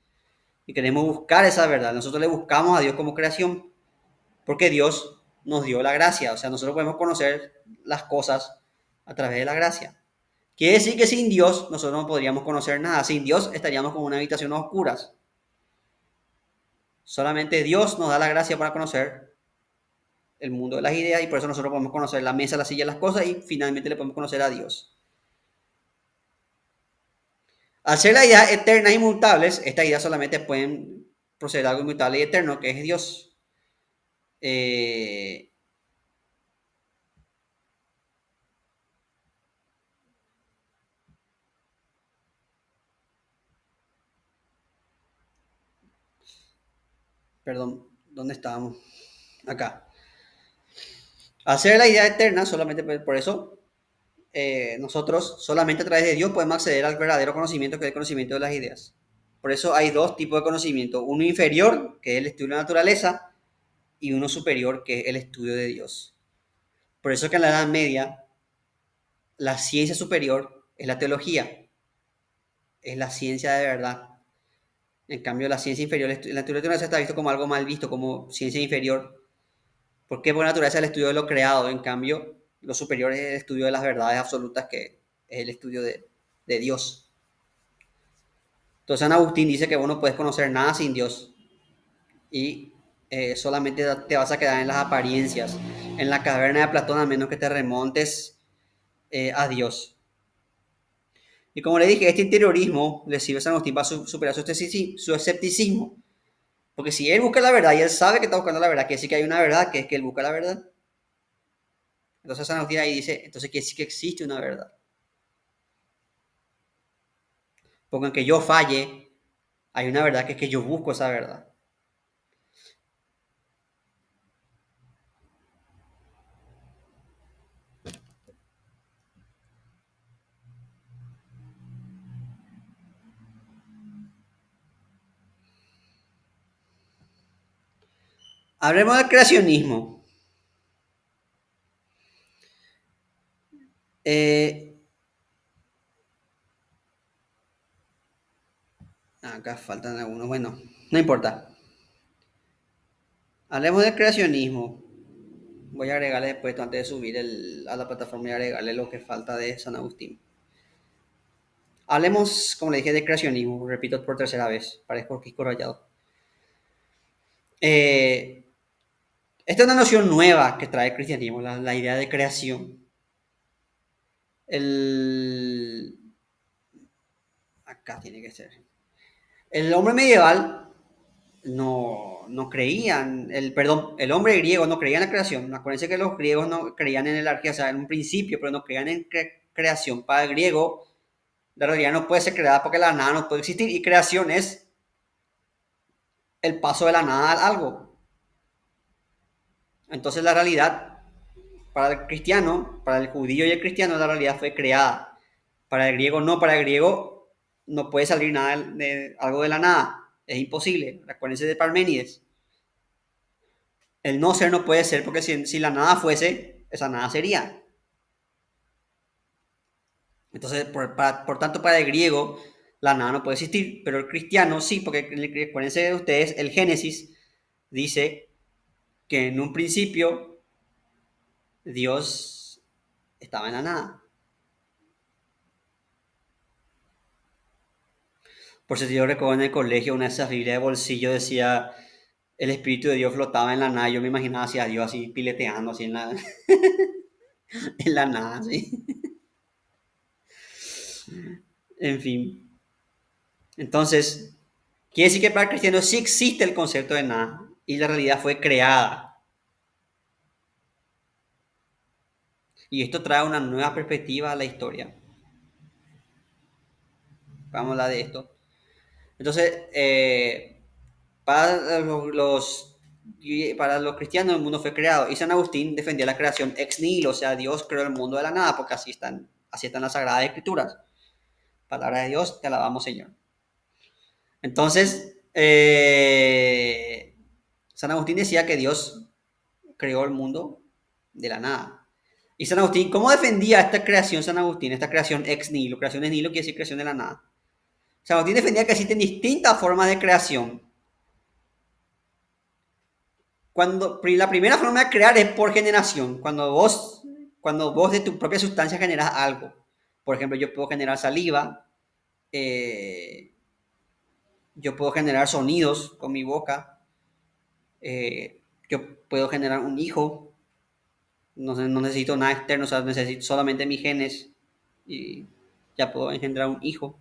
Y queremos buscar esa verdad. Nosotros le buscamos a Dios como creación porque Dios nos dio la gracia. O sea, nosotros podemos conocer las cosas a través de la gracia. Quiere decir que sin Dios nosotros no podríamos conocer nada. Sin Dios estaríamos como una habitación a oscuras. Solamente Dios nos da la gracia para conocer el mundo de las ideas y por eso nosotros podemos conocer la mesa, la silla, las cosas y finalmente le podemos conocer a Dios. Al ser las ideas eternas e inmutables, estas ideas solamente pueden proceder a algo inmutable y eterno, que es Dios. Eh, perdón, ¿dónde estábamos? Acá. Al ser la idea eterna, solamente por eso, nosotros solamente a través de Dios podemos acceder al verdadero conocimiento, que es el conocimiento de las ideas. Por eso hay dos tipos de conocimiento, uno inferior, que es el estudio de la naturaleza, y uno superior, que es el estudio de Dios. Por eso que en la Edad Media, la ciencia superior es la teología, es la ciencia de verdad. En cambio, la ciencia inferior, la teoría de la naturaleza está visto como algo mal visto, como ciencia inferior. ¿Por qué? Porque la naturaleza es el estudio de lo creado, en cambio, lo superior es el estudio de las verdades absolutas, que es el estudio de Dios. Entonces, San Agustín dice que vos no puedes conocer nada sin Dios y solamente te vas a quedar en las apariencias, en la caverna de Platón, a menos que te remontes a Dios. Y como le dije, este interiorismo le sirve a San Agustín para superar su escepticismo. Porque si él busca la verdad y él sabe que está buscando la verdad, quiere decir que hay una verdad, que es que él busca la verdad. Entonces San Agustín ahí dice, entonces quiere decir que existe una verdad. Porque aunque yo falle, hay una verdad que es que yo busco esa verdad. Hablemos del creacionismo. Eh, Acá faltan algunos, bueno, no importa. Hablemos del creacionismo. Voy a agregarle después, antes de subir a la plataforma, y agregarle lo que falta de San Agustín. Hablemos, como le dije, de creacionismo. Repito por tercera vez, parezco Kiko Rayado. Esta es una noción nueva que trae el cristianismo, la idea de creación. El, Acá tiene que ser. El hombre medieval no creían, el hombre griego no creía en la creación. Acuérdense que los griegos no creían en el arquea, o sea, en un principio, pero no creían en creación. Para el griego, la realidad no puede ser creada porque la nada no puede existir y creación es el paso de la nada a algo. Entonces la realidad para el cristiano, para el judío y el cristiano, la realidad fue creada. Para el griego no, para el griego no puede salir nada de algo de la nada. Es imposible. Acuérdense de Parménides. El no ser no puede ser porque si la nada fuese, esa nada sería. Entonces, por tanto, para el griego, la nada no puede existir, pero el cristiano sí, porque acuérdense de ustedes, el Génesis dice que en un principio Dios estaba en la nada. Por eso yo recuerdo en el colegio una de esas Biblias de bolsillo decía, el Espíritu de Dios flotaba en la nada. Yo me imaginaba así a Dios así pileteando así en la, en la nada, así. En fin. Entonces, quiere decir que para el cristiano sí existe el concepto de nada y la realidad fue creada. Y esto trae una nueva perspectiva a la historia. Vamos a hablar de esto. Entonces, para para los cristianos el mundo fue creado. Y San Agustín defendía la creación ex nihilo, o sea, Dios creó el mundo de la nada, porque así están las Sagradas Escrituras. Palabra de Dios, te alabamos, Señor. Entonces, San Agustín decía que Dios creó el mundo de la nada. Y San Agustín, ¿cómo defendía esta creación San Agustín? Esta creación ex nihilo. Creación ex nihilo quiere decir creación de la nada. San Agustín defendía que existen distintas formas de creación. La primera forma de crear es por generación. Cuando vos de tu propia sustancia generas algo. Por ejemplo, yo puedo generar saliva. Yo puedo generar sonidos con mi boca. Yo puedo generar un hijo. No necesito nada externo, o sea, necesito solamente mis genes y ya puedo engendrar un hijo.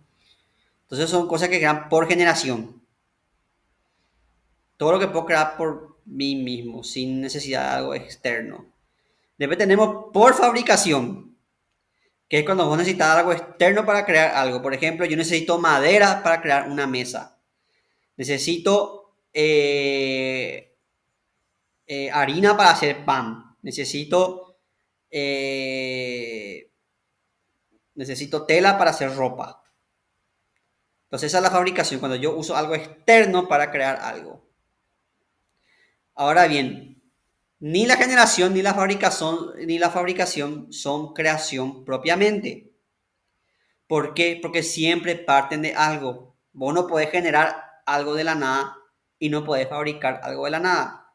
Entonces son cosas que crean por generación. Todo lo que puedo crear por mí mismo, sin necesidad de algo externo. Después tenemos por fabricación, que es cuando vos necesitas algo externo para crear algo. Por ejemplo, yo necesito madera para crear una mesa. Necesito harina para hacer pan. Necesito tela para hacer ropa. Entonces esa es la fabricación, cuando yo uso algo externo para crear algo. Ahora bien, ni la generación ni la fabricación son creación propiamente. ¿Por qué? Porque siempre parten de algo. Vos no podés generar algo de la nada y no podés fabricar algo de la nada.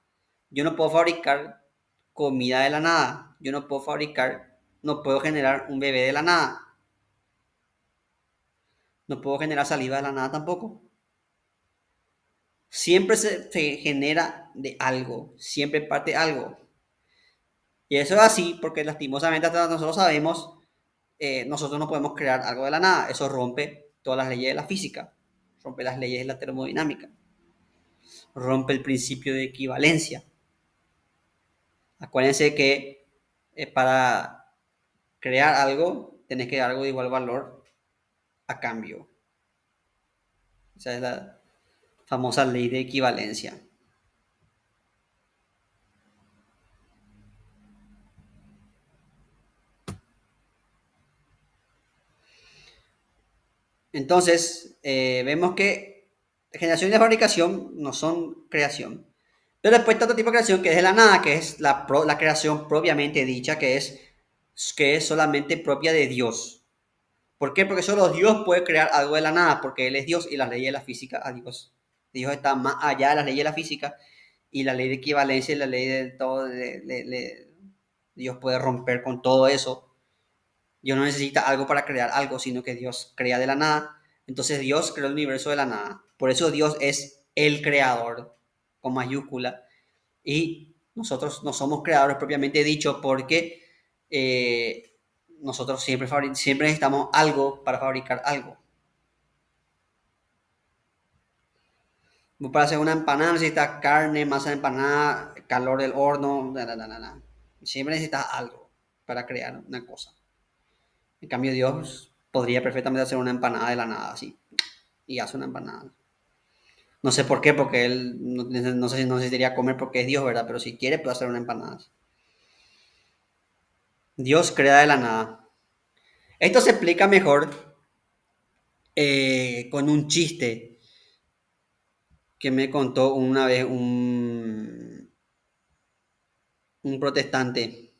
Yo no puedo fabricar comida de la nada. No puedo generar un bebé de la nada. No puedo generar saliva de la nada tampoco. Siempre se genera de algo, siempre parte de algo. Y eso es así porque lastimosamente hasta nosotros sabemos, nosotros no podemos crear algo de la nada. Eso rompe todas las leyes de la física, rompe las leyes de la termodinámica, rompe el principio de equivalencia. Acuérdense que para crear algo tenés que dar algo de igual valor a cambio. Esa es la famosa ley de equivalencia. Entonces, vemos que generación y la fabricación no son creación. Pero después está otro tipo de creación que es de la nada, que es la creación propiamente dicha, que es solamente propia de Dios. ¿Por qué? Porque solo Dios puede crear algo de la nada, porque Él es Dios y las leyes de la física a Dios. Dios está más allá de las leyes de la física y la ley de equivalencia y la ley de todo. Dios puede romper con todo eso. Dios no necesita algo para crear algo, sino que Dios crea de la nada. Entonces Dios creó el universo de la nada. Por eso Dios es el creador, con mayúscula. Y nosotros no somos creadores propiamente dicho porque nosotros siempre necesitamos algo para fabricar algo. Para hacer una empanada necesitas carne, masa de empanada, calor del horno, siempre necesitas algo para crear una cosa. En cambio, Dios podría perfectamente hacer una empanada de la nada, así. Y hace una empanada. No sé por qué, porque él no sé si no necesitaría comer porque es Dios, ¿verdad? Pero si quiere, puede hacer una empanada. Dios crea de la nada. Esto se explica mejor con un chiste que me contó una vez un protestante.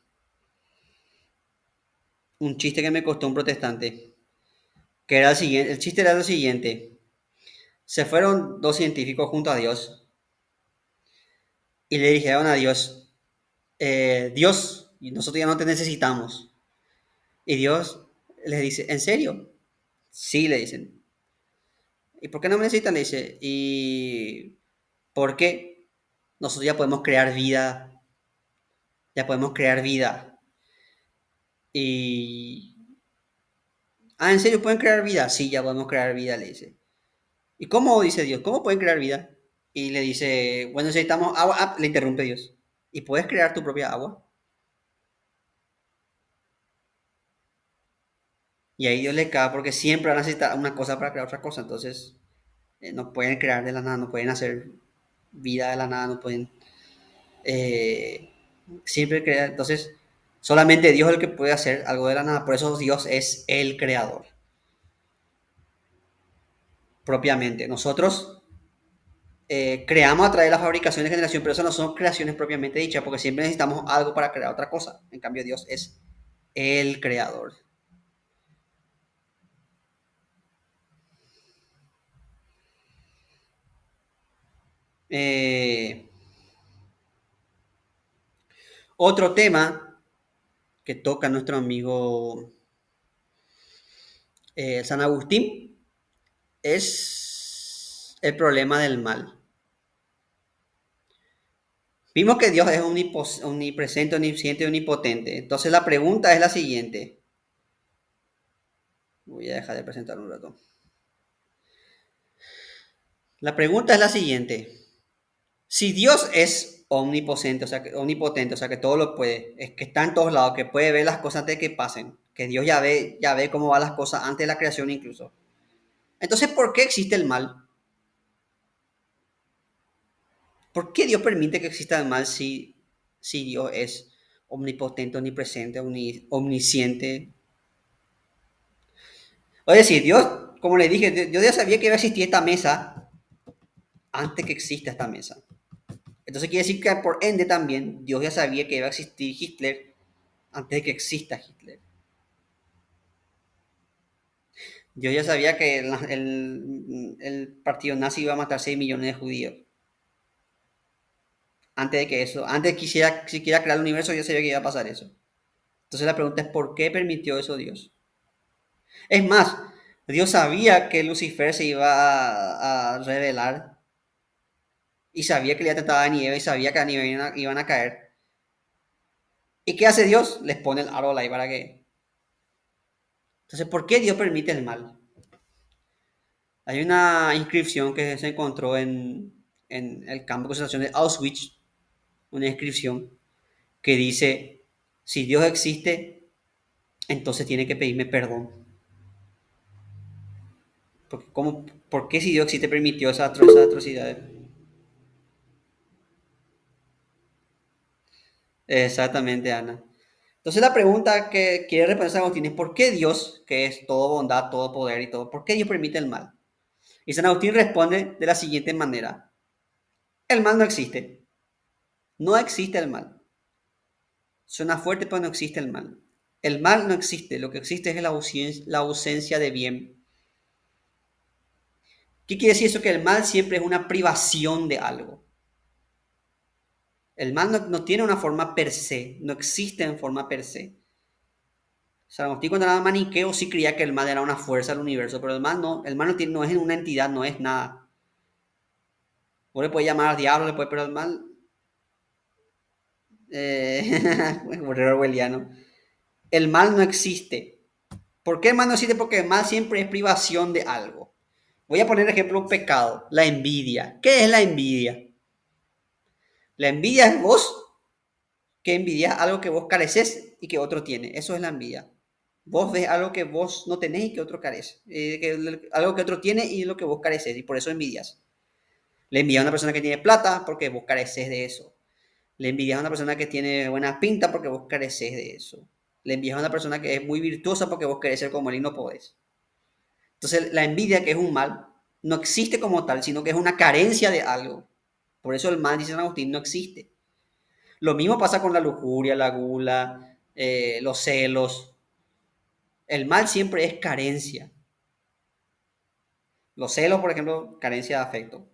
Un chiste que me costó un protestante. Que era el siguiente. El chiste era lo siguiente. Se fueron dos científicos junto a Dios y le dijeron a Dios, Dios, nosotros ya no te necesitamos. Y Dios les dice, ¿en serio? Sí, le dicen. ¿Y por qué no me necesitan? Le dice, y porque nosotros ya podemos crear vida, ya podemos crear vida. Y, ¿en serio pueden crear vida? Sí, ya podemos crear vida, le dice. ¿Y cómo? Dice Dios, ¿cómo pueden crear vida? Y le dice, bueno, necesitamos agua. Ah, le interrumpe Dios. ¿Y puedes crear tu propia agua? Y ahí Dios le cae porque siempre van a necesitar una cosa para crear otra cosa. Entonces, no pueden crear de la nada, no pueden hacer vida de la nada, no pueden eh, siempre crear. Entonces, solamente Dios es el que puede hacer algo de la nada. Por eso Dios es el creador, propiamente. Nosotros creamos a través de la fabricación de generación, pero eso no son creaciones propiamente dichas, porque siempre necesitamos algo para crear otra cosa. En cambio, Dios es el creador. Eh, Otro tema que toca nuestro amigo San Agustín es el problema del mal. Vimos que Dios es omnipresente, omnisciente, omnipotente. Entonces la pregunta es la siguiente. Voy a dejar de presentar un rato. La pregunta es la siguiente. Si Dios es omnipotente, o sea que todo lo puede, es que está en todos lados, que puede ver las cosas antes de que pasen, que Dios ya ve cómo van las cosas antes de la creación incluso. Entonces, ¿por qué existe el mal? ¿Por qué Dios permite que exista el mal si Dios es omnipotente, omnipresente, omnisciente? Es decir, Dios, como le dije, yo ya sabía que iba a existir esta mesa antes que exista esta mesa. Entonces quiere decir que por ende también Dios ya sabía que iba a existir Hitler antes de que exista Hitler. Dios ya sabía que el partido nazi iba a matar 6 millones de judíos. Antes de que eso, antes de que siquiera crear el universo, ya sabía que iba a pasar eso. Entonces la pregunta es, ¿por qué permitió eso Dios? Es más, Dios sabía que Lucifer se iba a revelar y sabía que le tentaba a Nieve y sabía que a Nieve iban a caer. ¿Y qué hace Dios? Les pone el árbol ahí para que... Entonces, ¿por qué Dios permite el mal? Hay una inscripción que se encontró en el campo de concentración de Auschwitz, una inscripción que dice, si Dios existe, entonces tiene que pedirme perdón. Porque, ¿por qué si Dios existe permitió esas atrocidades? Exactamente, Ana. Entonces la pregunta que quiere responder San Agustín es ¿por qué Dios, que es todo bondad, todo poder y todo, por qué Dios permite el mal? Y San Agustín responde de la siguiente manera. El mal no existe. No existe el mal. Suena fuerte, pero no existe el mal. El mal no existe. Lo que existe es la ausencia de bien. ¿Qué quiere decir eso? Que el mal siempre es una privación de algo. El mal no tiene una forma per se. No existe en forma per se. San Agustín cuando era maniqueo sí creía que el mal era una fuerza del universo, pero el mal no es una entidad, no es nada. Vos le puedes llamar al diablo, pero el mal... orwelliano. El mal no existe. ¿Por qué el mal no existe? Porque el mal siempre es privación de algo. Voy a poner ejemplo un pecado, la envidia. ¿Qué es la envidia? La envidia es vos que envidias algo que vos careces y que otro tiene. Eso es la envidia. Vos ves algo que vos no tenés y que otro carece. Algo que otro tiene y lo que vos careces. Y por eso envidias. Le envidias a una persona que tiene plata porque vos careces de eso. Le envidias a una persona que tiene buena pinta porque vos careces de eso. Le envidias a una persona que es muy virtuosa porque vos querés ser como él y no podés. Entonces la envidia, que es un mal, no existe como tal, sino que es una carencia de algo. Por eso el mal, dice San Agustín, no existe. Lo mismo pasa con la lujuria, la gula, los celos. El mal siempre es carencia. Los celos, por ejemplo, carencia de afecto.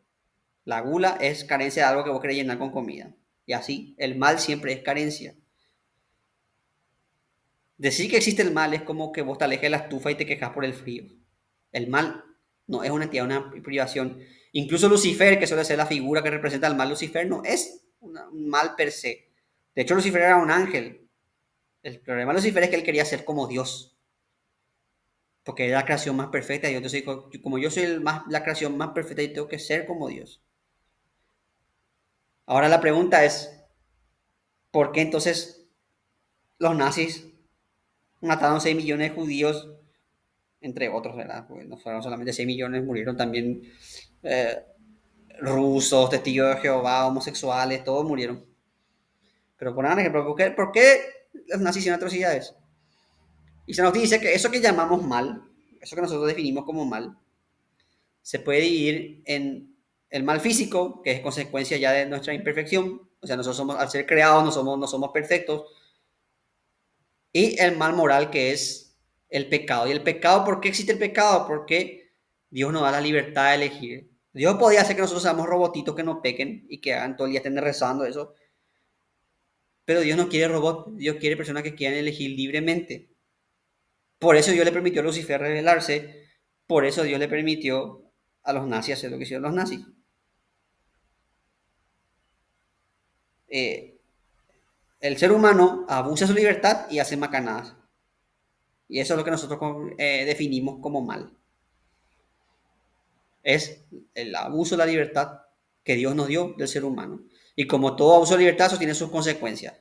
La gula es carencia de algo que vos querés llenar con comida. Y así, el mal siempre es carencia. Decir que existe el mal es como que vos te alejes de la estufa y te quejas por el frío. El mal no es una entidad, una privación. Incluso Lucifer, que suele ser la figura que representa al mal, Lucifer no es un mal per se. De hecho, Lucifer era un ángel. El problema de Lucifer es que él quería ser como Dios, porque era la creación más perfecta. Y entonces dijo, como yo soy la creación más perfecta, yo tengo que ser como Dios. Ahora la pregunta es, ¿por qué entonces los nazis mataron 6 millones de judíos, entre otros, ¿verdad? Porque no fueron solamente 6 millones, murieron también eh, rusos, testigos de Jehová, homosexuales, todos murieron. Pero por ejemplo, ¿por qué los nazis hicieron atrocidades? Y se nos dice que eso que llamamos mal, eso que nosotros definimos como mal, se puede dividir en el mal físico, que es consecuencia ya de nuestra imperfección, o sea, nosotros somos, al ser creados no somos perfectos, y el mal moral, que es el pecado. ¿Y el pecado, por qué existe el pecado? Porque Dios nos da la libertad de elegir. Dios podía hacer que nosotros seamos robotitos que no pequen y que hagan todo el día estén rezando eso, pero Dios no quiere robots, Dios quiere personas que quieran elegir libremente. Por eso Dios le permitió a Lucifer rebelarse, por eso Dios le permitió a los nazis hacer lo que hicieron los nazis. Eh, el ser humano abusa de su libertad y hace macanadas. Y eso es lo que nosotros definimos como mal. Es el abuso de la libertad que Dios nos dio del ser humano. Y como todo abuso de libertad, eso tiene sus consecuencias.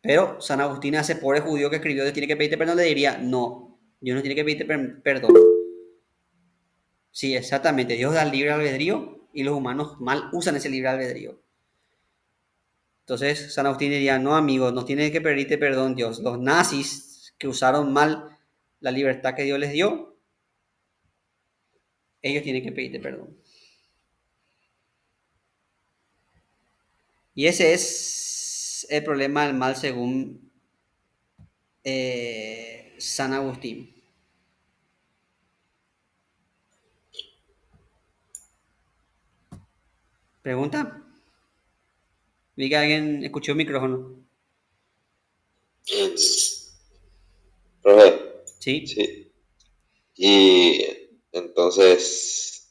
Pero San Agustín, a ese pobre judío que escribió Dios tiene que pedirte perdón, le diría, no, Dios no tiene que pedirte perdón. Sí, exactamente, Dios da libre albedrío y los humanos mal usan ese libre albedrío. Entonces San Agustín diría, no amigos, no tiene que pedirte perdón Dios. Los nazis que usaron mal la libertad que Dios les dio, ellos tienen que pedirte perdón. Y ese es el problema del mal según San Agustín. ¿Pregunta? Vi que alguien escuchó el micrófono. Profe, ¿Sí? sí. Y entonces,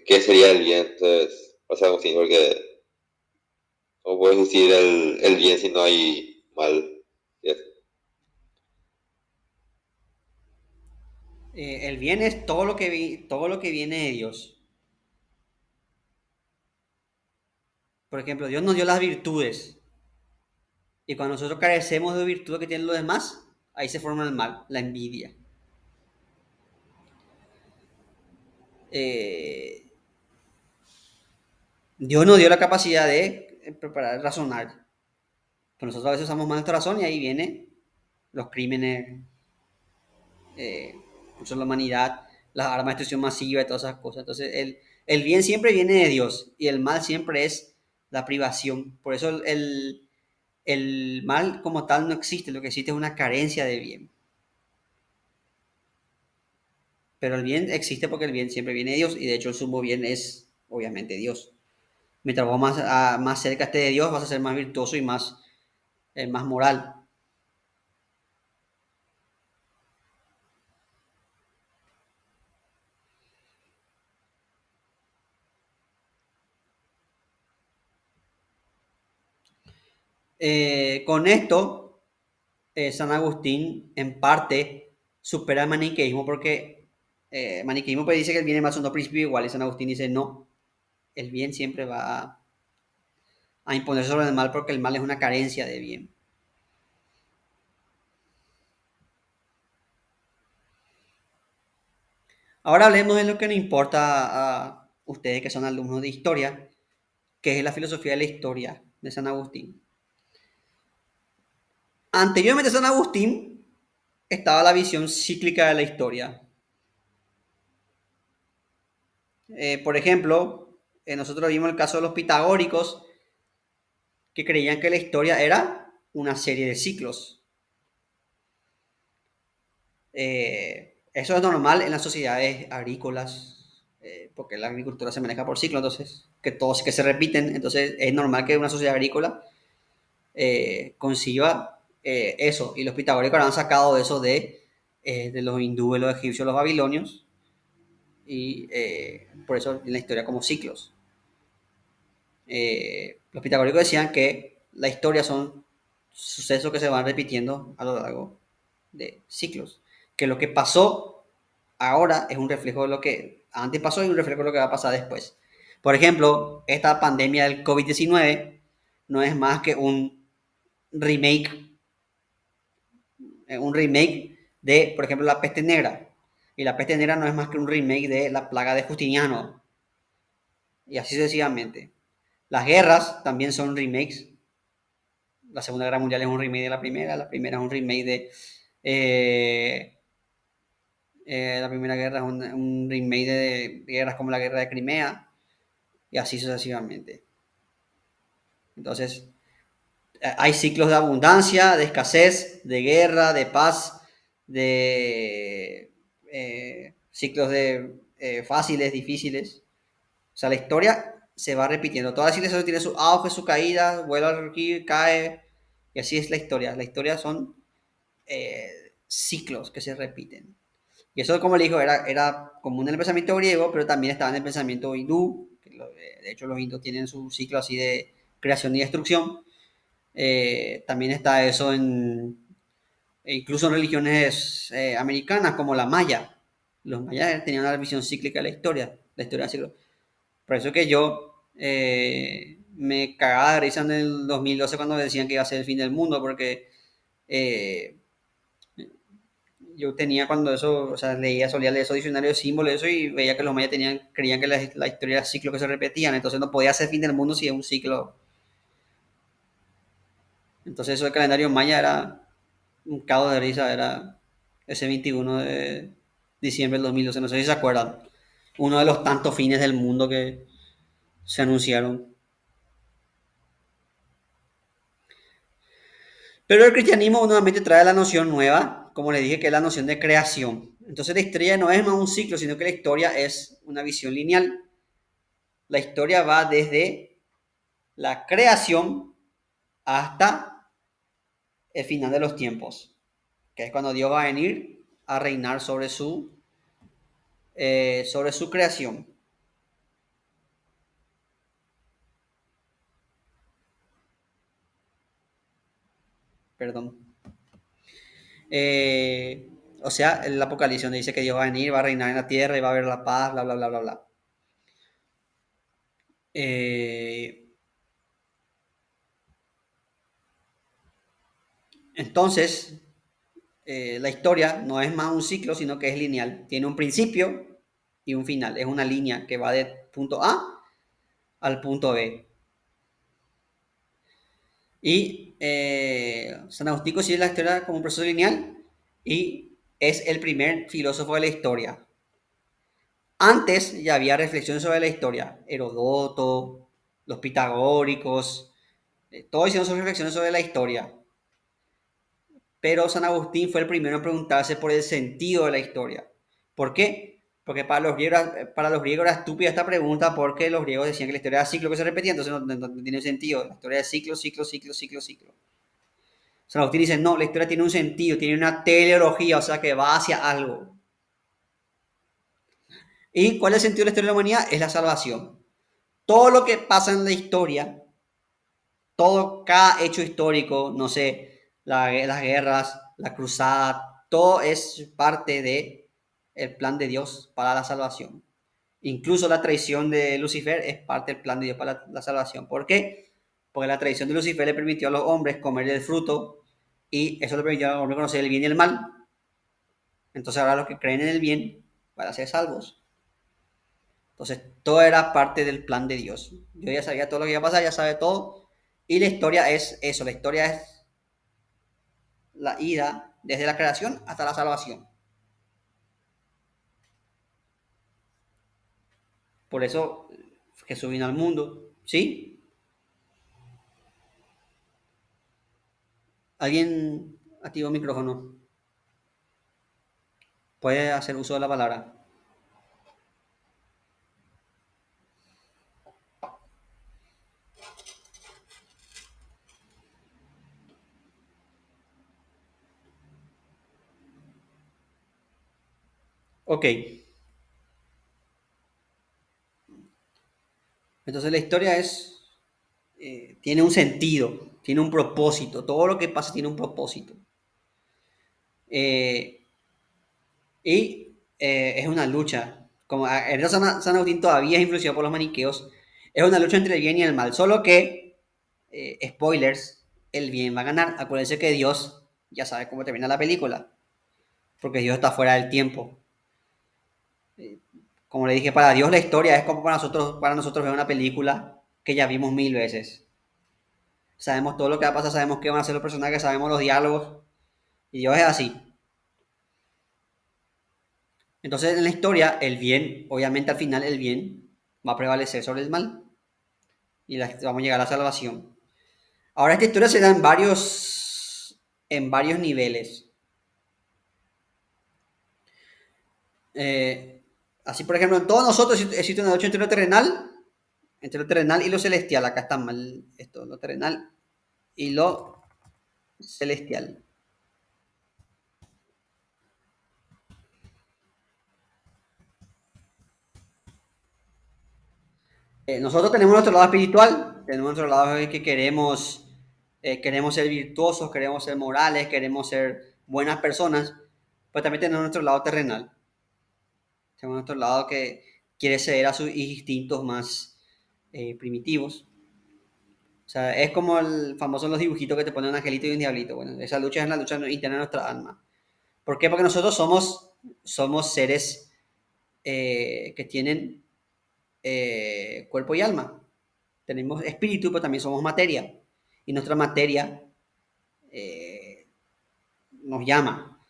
¿qué sería el bien? Entonces, o sea, Agustín, porque ¿cómo puedes decir el bien si no hay mal? ¿Sí? El bien es todo lo que viene de Dios. Por ejemplo, Dios nos dio las virtudes. Y cuando nosotros carecemos de virtudes que tienen los demás, ahí se forma el mal, la envidia. Eh, Dios nos dio la capacidad de preparar, razonar. Pero nosotros a veces usamos mal nuestra razón y ahí vienen los crímenes contra la humanidad, las armas de destrucción masiva y todas esas cosas. Entonces, el bien siempre viene de Dios y el mal siempre es la privación. Por eso el mal como tal no existe, lo que existe es una carencia de bien. Pero el bien existe porque el bien siempre viene de Dios y de hecho el sumo bien es obviamente Dios. Mientras vos más cerca estés de Dios, vas a ser más virtuoso y más moral. Con esto, San Agustín en parte supera el maniqueísmo porque el maniqueísmo pues dice que el bien y el mal son dos principios iguales. San Agustín dice no, el bien siempre va a imponerse sobre el mal porque el mal es una carencia de bien. Ahora hablemos de lo que nos importa a ustedes que son alumnos de historia, que es la filosofía de la historia de San Agustín. Anteriormente a San Agustín estaba la visión cíclica de la historia. Por ejemplo, nosotros vimos el caso de los pitagóricos que creían que la historia era una serie de ciclos. Eso es normal en las sociedades agrícolas, porque la agricultura se maneja por ciclos, entonces que todos que se repiten, entonces es normal que una sociedad agrícola conciba eso. Y los pitagóricos han sacado eso de de los hindúes, los egipcios, los babilonios, y por eso en la historia como ciclos. Los pitagóricos decían que la historia son sucesos que se van repitiendo a lo largo de ciclos, que lo que pasó ahora es un reflejo de lo que antes pasó y un reflejo de lo que va a pasar después. Por ejemplo, esta pandemia del COVID-19 no es más que remake, un remake de, por ejemplo, la peste negra. Y la peste negra no es más que un remake de la plaga de Justiniano. Y así sucesivamente. Las guerras también son remakes. La Segunda Guerra Mundial es un remake de la primera es un remake de... la Primera Guerra es un remake de guerras como la Guerra de Crimea, y así sucesivamente. Entonces, hay ciclos de abundancia, de escasez, de guerra, de paz, de ciclos de fáciles, difíciles. O sea, la historia se va repitiendo. Toda la civilización tiene su auge, su caída, vuelve a surgir, cae, y así es la historia. La historia son ciclos que se repiten. Y eso, como le dijo, era común en el pensamiento griego, pero también estaba en el pensamiento hindú. De hecho, los hindúes tienen su ciclo así de creación y destrucción. También está eso incluso en religiones americanas, como la maya. Los mayas tenían una visión cíclica de la historia de ciclos. Por eso que yo me cagaba de risa en el 2012 cuando decían que iba a ser el fin del mundo, porque eh, yo tenía cuando eso, o sea, solía leer esos diccionarios de símbolos eso, y veía que los mayas creían que la historia era ciclo que se repetían, entonces no podía ser fin del mundo si es un ciclo. Entonces eso del calendario maya era un caos de risa, era ese 21 de diciembre del 2012, no sé si se acuerdan, uno de los tantos fines del mundo que se anunciaron. Pero el cristianismo nuevamente trae la noción nueva, como les dije, que es la noción de creación. Entonces la historia no es más un ciclo, sino que la historia es una visión lineal. La historia va desde la creación hasta el final de los tiempos, que es cuando Dios va a venir a reinar sobre su creación. Perdón. Eh, o sea, el Apocalipsis donde dice que Dios va a venir, va a reinar en la tierra y va a haber la paz, bla, bla, bla, bla, bla. Eh, entonces, la historia no es más un ciclo, sino que es lineal. Tiene un principio y un final. Es una línea que va de punto A al punto B. Y San Agustín considera la historia como un proceso lineal y es el primer filósofo de la historia. Antes ya había reflexiones sobre la historia. Herodoto, los pitagóricos, todos hicieron sus reflexiones sobre la historia. Pero San Agustín fue el primero en preguntarse por el sentido de la historia. ¿Por qué? Porque para los griegos era estúpida esta pregunta, porque los griegos decían que la historia era ciclo que se repetía, entonces no tiene sentido. La historia es ciclo, ciclo, ciclo, ciclo, ciclo. San Agustín dice, no, la historia tiene un sentido, tiene una teleología, o sea que va hacia algo. ¿Y cuál es el sentido de la historia de la humanidad? Es la salvación. Todo lo que pasa en la historia, cada hecho histórico, no sé, las guerras, la cruzada, todo es parte de el plan de Dios para la salvación. Incluso la traición de Lucifer es parte del plan de Dios para la salvación. ¿Por qué? Porque la traición de Lucifer le permitió a los hombres comer del fruto, y eso le permitió a los hombres conocer el bien y el mal. Entonces ahora los que creen en el bien van a ser salvos. Entonces todo era parte del plan de Dios. Yo ya sabía todo lo que iba a pasar, ya sabe todo. Y la historia es eso, la historia es la ida desde la creación hasta la salvación. Por eso Jesús vino al mundo. ¿Sí? ¿Alguien activó el micrófono? Puede hacer uso de la palabra. Ok. Entonces la historia tiene un sentido, tiene un propósito. Todo lo que pasa tiene un propósito. Eh, y es una lucha. Como Ernesto San Agustín todavía es influenciado por los maniqueos. Es una lucha entre el bien y el mal. Solo que, spoilers, el bien va a ganar. Acuérdense que Dios ya sabe cómo termina la película. Porque Dios está fuera del tiempo. Como le dije, para Dios la historia es como para nosotros ver una película que ya vimos 1000 veces. Sabemos todo lo que va a pasar, sabemos qué van a hacer los personajes, sabemos los diálogos. Y Dios es así. Entonces, en la historia, el bien, obviamente al final, el bien va a prevalecer sobre el mal. Y vamos a llegar a la salvación. Ahora, esta historia se da en varios niveles. Eh, Así, por ejemplo, en todos nosotros existe una lucha entre lo terrenal y lo celestial. Acá está mal esto, lo terrenal y lo celestial. Nosotros tenemos nuestro lado espiritual, tenemos nuestro lado en que queremos ser virtuosos, queremos ser morales, queremos ser buenas personas, pero también tenemos nuestro lado terrenal, tenemos nuestro lado que quiere ceder a sus instintos más primitivos. O sea, es como el famoso los dibujitos que te ponen un angelito y un diablito. Bueno, esa lucha es la lucha interna de nuestra alma. ¿Por qué? Porque nosotros somos seres que tienen cuerpo y alma. Tenemos espíritu, pero también somos materia. Y nuestra materia eh, nos llama.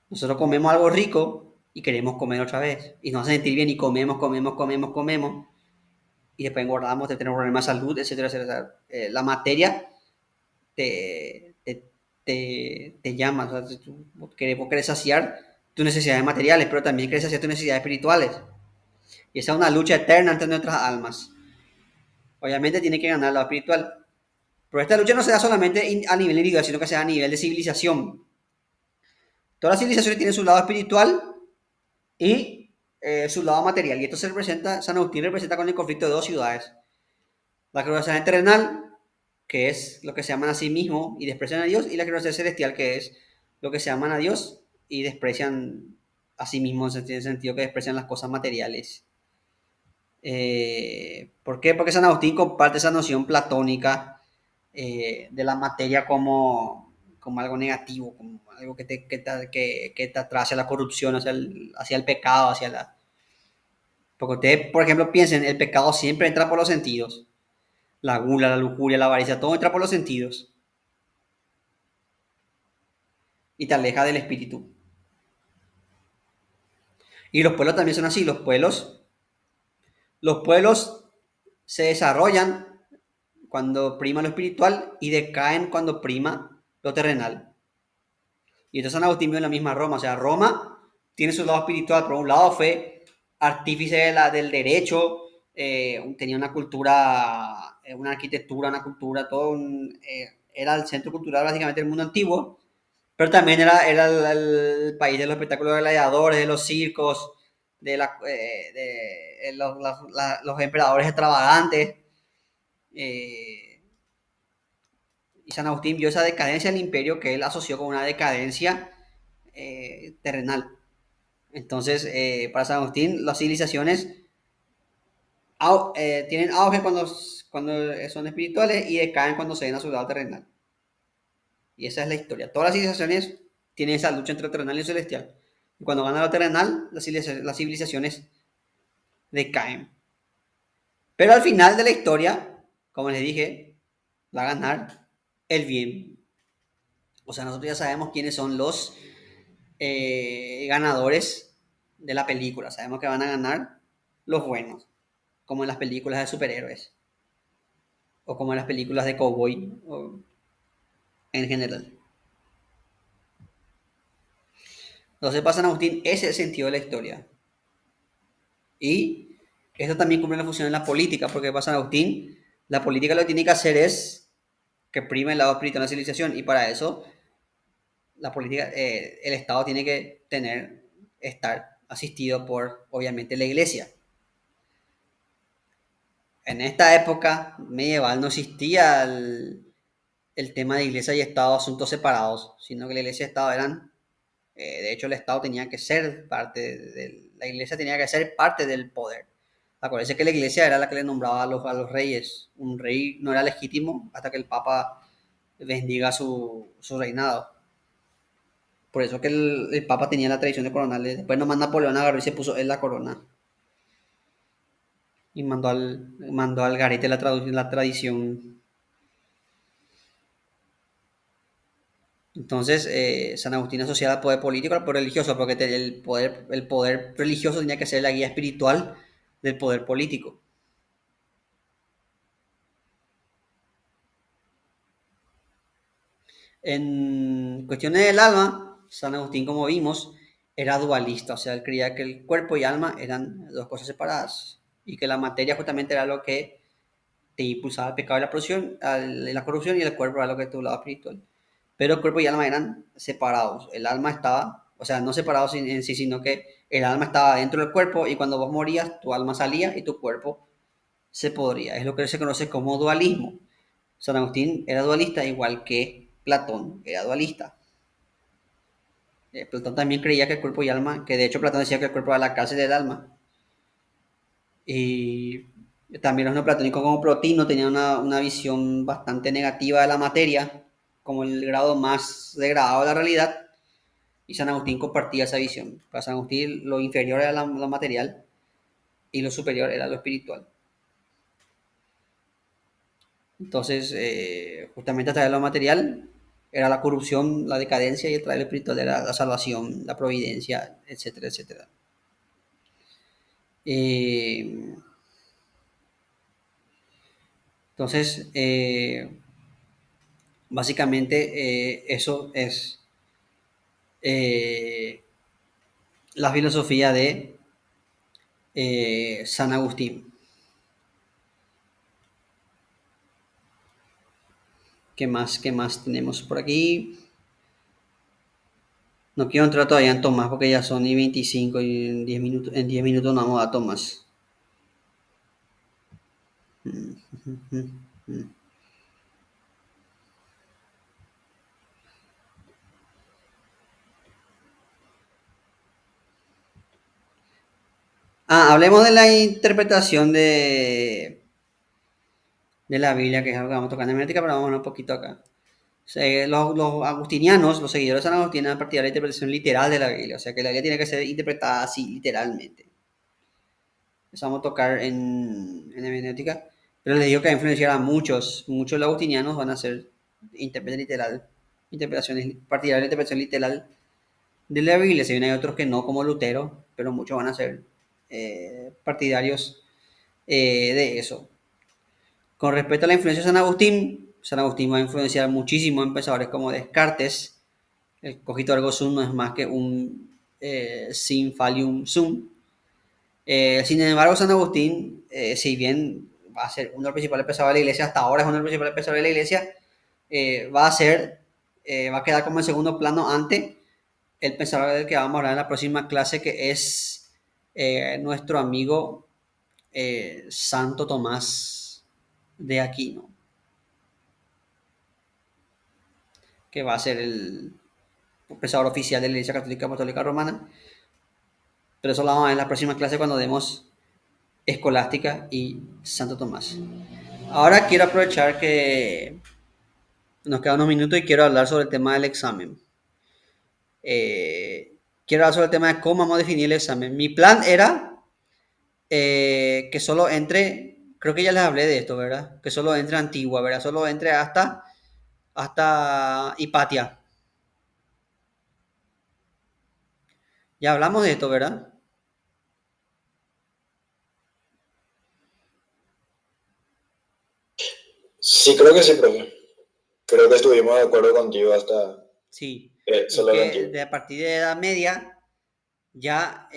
Nosotros comemos algo rico y queremos comer otra vez. Y nos hace sentir bien y comemos. Y después engordamos, tenemos problemas de salud, etcétera, etcétera. La materia te, te, te llama. O sea, vos querés saciar tus necesidades materiales, pero también querés saciar tus necesidades espirituales. Y esa es una lucha eterna entre nuestras almas. Obviamente tiene que ganar lo espiritual. Pero esta lucha no se da solamente a nivel individual, sino que se da a nivel de civilización. Todas las civilizaciones tienen su lado espiritual y su lado material. Y esto se representa, San Agustín representa con el conflicto de dos ciudades. La civilización terrenal, que es lo que se aman a sí mismos y desprecian a Dios, y la civilización celestial, que es lo que se aman a Dios y desprecian a sí mismos, en el sentido que desprecian las cosas materiales. ¿Por qué? Porque San Agustín comparte esa noción platónica de la materia como algo negativo, como algo que te atrae hacia la corrupción, hacia el pecado, Porque ustedes, por ejemplo, piensen, el pecado siempre entra por los sentidos. La gula, la lujuria, la avaricia, todo entra por los sentidos. Y te aleja del espíritu. Y los pueblos también son así. Los pueblos se desarrollan cuando prima lo espiritual y decaen cuando prima lo terrenal. Y entonces San Agustín vio en la misma Roma. O sea, Roma tiene su lado espiritual. Por un lado fue artífice del derecho, tenía una cultura, una arquitectura, una cultura, era el centro cultural básicamente del mundo antiguo, pero también era el país de los espectáculos de gladiadores, de los circos, de los emperadores extravagantes. eh, y San Agustín vio esa decadencia del imperio que él asoció con una decadencia terrenal. Entonces, para San Agustín, las civilizaciones tienen auge cuando son espirituales y decaen cuando se ven a su lado terrenal. Y esa es la historia. Todas las civilizaciones tienen esa lucha entre lo terrenal y lo celestial. Y cuando gana lo terrenal, las civilizaciones decaen. Pero al final de la historia, como les dije, va a ganar el bien. O sea, nosotros ya sabemos quiénes son los ganadores de la película. Sabemos que van a ganar los buenos, como en las películas de superhéroes, o como en las películas de cowboy, o en general. Entonces, para San Agustín, ese es el sentido de la historia. Y esto también cumple una función en la política, porque para San Agustín, la política lo que tiene que hacer es que prime el lado espiritual de la civilización, y para eso la política, el Estado tiene que estar asistido por, obviamente, la iglesia. En esta época medieval no existía el tema de iglesia y Estado, asuntos separados, sino que la iglesia y el Estado eran, de hecho el Estado tenía que ser parte la iglesia tenía que ser parte del poder. Acuérdense que la iglesia era la que le nombraba a los reyes. Un rey no era legítimo hasta que el Papa bendiga su reinado. Por eso que el Papa tenía la tradición de coronarle. Después nomás Napoleón agarró y se puso él la corona. Y mandó al garete la tradición. Entonces, San Agustín asociaba al poder político al poder religioso, porque el poder religioso tenía que ser la guía espiritual del poder político. En cuestiones del alma, San Agustín, como vimos, era dualista, o sea, él creía que el cuerpo y alma eran dos cosas separadas y que la materia justamente era lo que te impulsaba al pecado y la corrupción y el cuerpo era lo que tu lado espiritual. Pero el cuerpo y el alma eran separados. El alma estaba, o sea, no separados en sí, sino que el alma estaba dentro del cuerpo y cuando vos morías, tu alma salía y tu cuerpo se podría. Es lo que se conoce como dualismo. San Agustín era dualista igual que Platón era dualista. Platón también creía que el cuerpo y alma, que de hecho Platón decía que el cuerpo era la cárcel del alma. Y también los neoplatónicos como Plotino tenían una visión bastante negativa de la materia, como el grado más degradado de la realidad, y San Agustín compartía esa visión. Para San Agustín lo inferior era lo material y lo superior era lo espiritual. Entonces, justamente a través de lo material era la corrupción, la decadencia y a través de lo espiritual era la salvación, la providencia, etcétera, etcétera. Eh, entonces, básicamente eso es eh, la filosofía de San Agustín. Qué más tenemos por aquí? No quiero entrar todavía en Tomás porque ya son y 25 y en 10 minutos no vamos a Tomás. Hablemos de la interpretación de la Biblia, que es algo que vamos a tocar en hermética, pero vamos a un poquito acá. O sea, los agustinianos, los seguidores de San Agustín, a partir de la interpretación literal de la Biblia, o sea que la Biblia tiene que ser interpretada así, literalmente. Eso vamos a tocar en hermenéutica, pero les digo que va a influenciar a muchos agustinianos van a ser intérpretes literal, interpretaciones partidarias de interpretación literal de la Biblia. Si bien hay otros que no, como Lutero, pero muchos van a ser partidarios de eso. Con respecto a la influencia de San Agustín va a influenciar muchísimo en pensadores como Descartes. El cogito ergo sum no es más que un sim falium sum. Sin embargo, San Agustín, si bien va a ser uno de los principales pensadores de la iglesia, hasta ahora es uno de los principales pensadores de la iglesia, va a quedar como en segundo plano ante el pensador del que vamos a hablar en la próxima clase, que es nuestro amigo Santo Tomás de Aquino, que va a ser el pensador oficial de la Iglesia Católica Apostólica Romana. Pero eso lo vamos a ver en la próxima clase cuando demos Escolástica y Santo Tomás. Ahora quiero aprovechar que nos quedan unos minutos y quiero hablar sobre el tema del examen. Quiero hablar sobre el tema de cómo vamos a definir el examen. Mi plan era que solo entre, creo que ya les hablé de esto, ¿verdad? Que solo entre Antigua, ¿verdad? Solo entre hasta Hipatia. Ya hablamos de esto, ¿verdad? Sí, creo que sí, profe. Creo que estuvimos de acuerdo contigo hasta Sí. Y solo la que antigua. a partir de Edad Media ya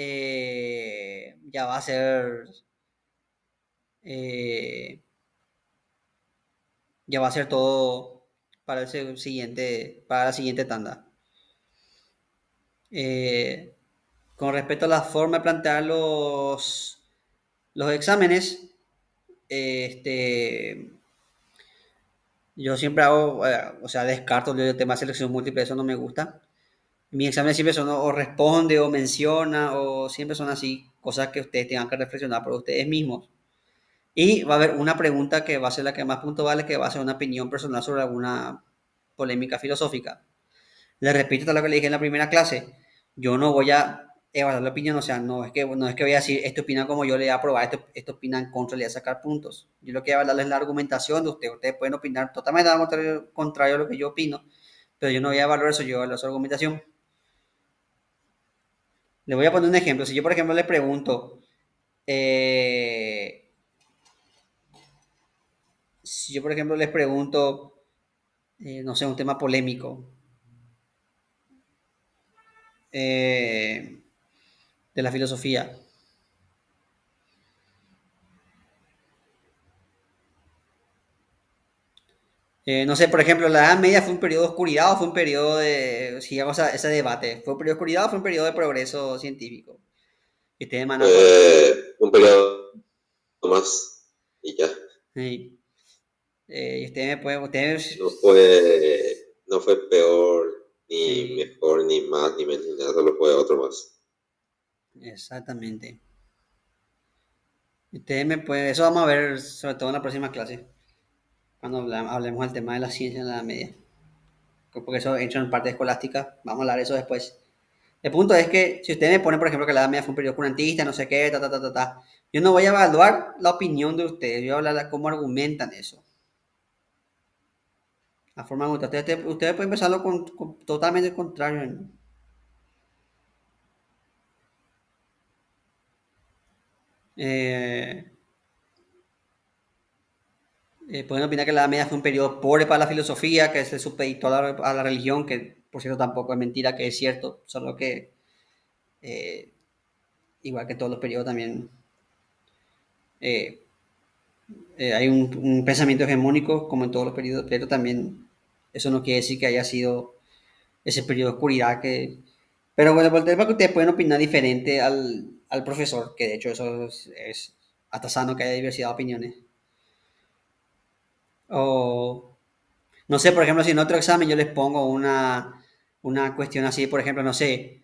va a ser eh, ya va a ser todo para para la siguiente tanda. Eh, con respecto a la forma de plantear los exámenes, este, yo siempre hago, o sea, descarto el tema de selección múltiple, eso no me gusta. Mis exámenes siempre son o responde o menciona o siempre son así, cosas que ustedes tengan que reflexionar por ustedes mismos. Y va a haber una pregunta que va a ser la que más punto vale, que va a ser una opinión personal sobre alguna polémica filosófica. Le repito todo lo que le dije en la primera clase. Yo no voy a evaluar la opinión, o sea, no es que voy a decir, esto opina como yo le voy a aprobar, esto opina en contra, le voy a sacar puntos. Yo lo que voy a evaluar es la argumentación de ustedes. Ustedes pueden opinar totalmente al contrario a lo que yo opino, pero yo no voy a evaluar eso, yo evalúo su argumentación. Le voy a poner un ejemplo. Si yo, por ejemplo, le pregunto, eh, si yo, por ejemplo, les pregunto, no sé, un tema polémico de la filosofía. No sé, por ejemplo, la Edad Media fue un periodo de oscuridad o fue un periodo de, sigamos a ese debate, ¿fue un periodo de oscuridad o fue un periodo de progreso científico? Y ustedes me van a poner, Fue un periodo más y ya. sí, y ustedes me pueden, ustedes, No fue peor, ni sí, mejor, ni más, ni menos, ni nada, solo fue otro más. exactamente. Ustedes me pueden, eso vamos a ver sobre todo en la próxima clase, cuando hablemos del tema de la ciencia en la Edad Media, porque eso entra en parte escolástica, vamos a hablar de eso después. El punto es que si usted me pone, por ejemplo, que la Edad Media fue un periodo oscurantista, no sé qué, ta, ta, ta, ta, ta, yo no voy a evaluar la opinión de ustedes, yo voy a hablar de cómo argumentan eso. La forma de ustedes pueden empezarlo con totalmente contrario. ¿No? Eh, pueden opinar que la Edad Media fue un periodo pobre para la filosofía, que se supeditó a la religión, que por cierto tampoco es mentira, que es cierto, solo que eh, igual que todos los periodos también eh, hay un pensamiento hegemónico, como en todos los periodos, pero también eso no quiere decir que haya sido ese periodo de oscuridad que... Pero bueno, por el tema que ustedes pueden opinar diferente al profesor, que de hecho eso es hasta sano que haya diversidad de opiniones. O, no sé, por ejemplo, si en otro examen yo les pongo una cuestión así, por ejemplo, no sé,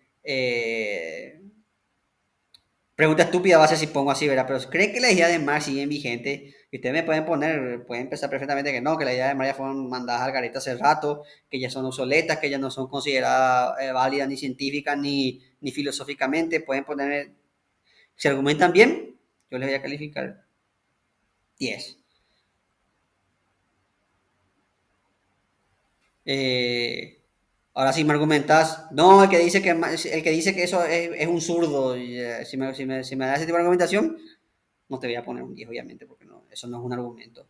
pregunta estúpida va a ser si pongo así, ¿verdad? Pero ¿creen que las ideas de Marx siguen vigentes? Y ustedes me pueden poner, pueden pensar perfectamente que no, que las ideas de Marx ya fueron mandadas al garete hace rato, que ya son obsoletas, que ya no son consideradas válidas ni científicas ni filosóficamente. Pueden poner, si argumentan bien, yo les voy a calificar 10. Eh, Ahora si me argumentas, no, el que dice que eso es un zurdo, y, si me das ese tipo de argumentación, no te voy a poner un 10 obviamente, porque no, eso no es un argumento.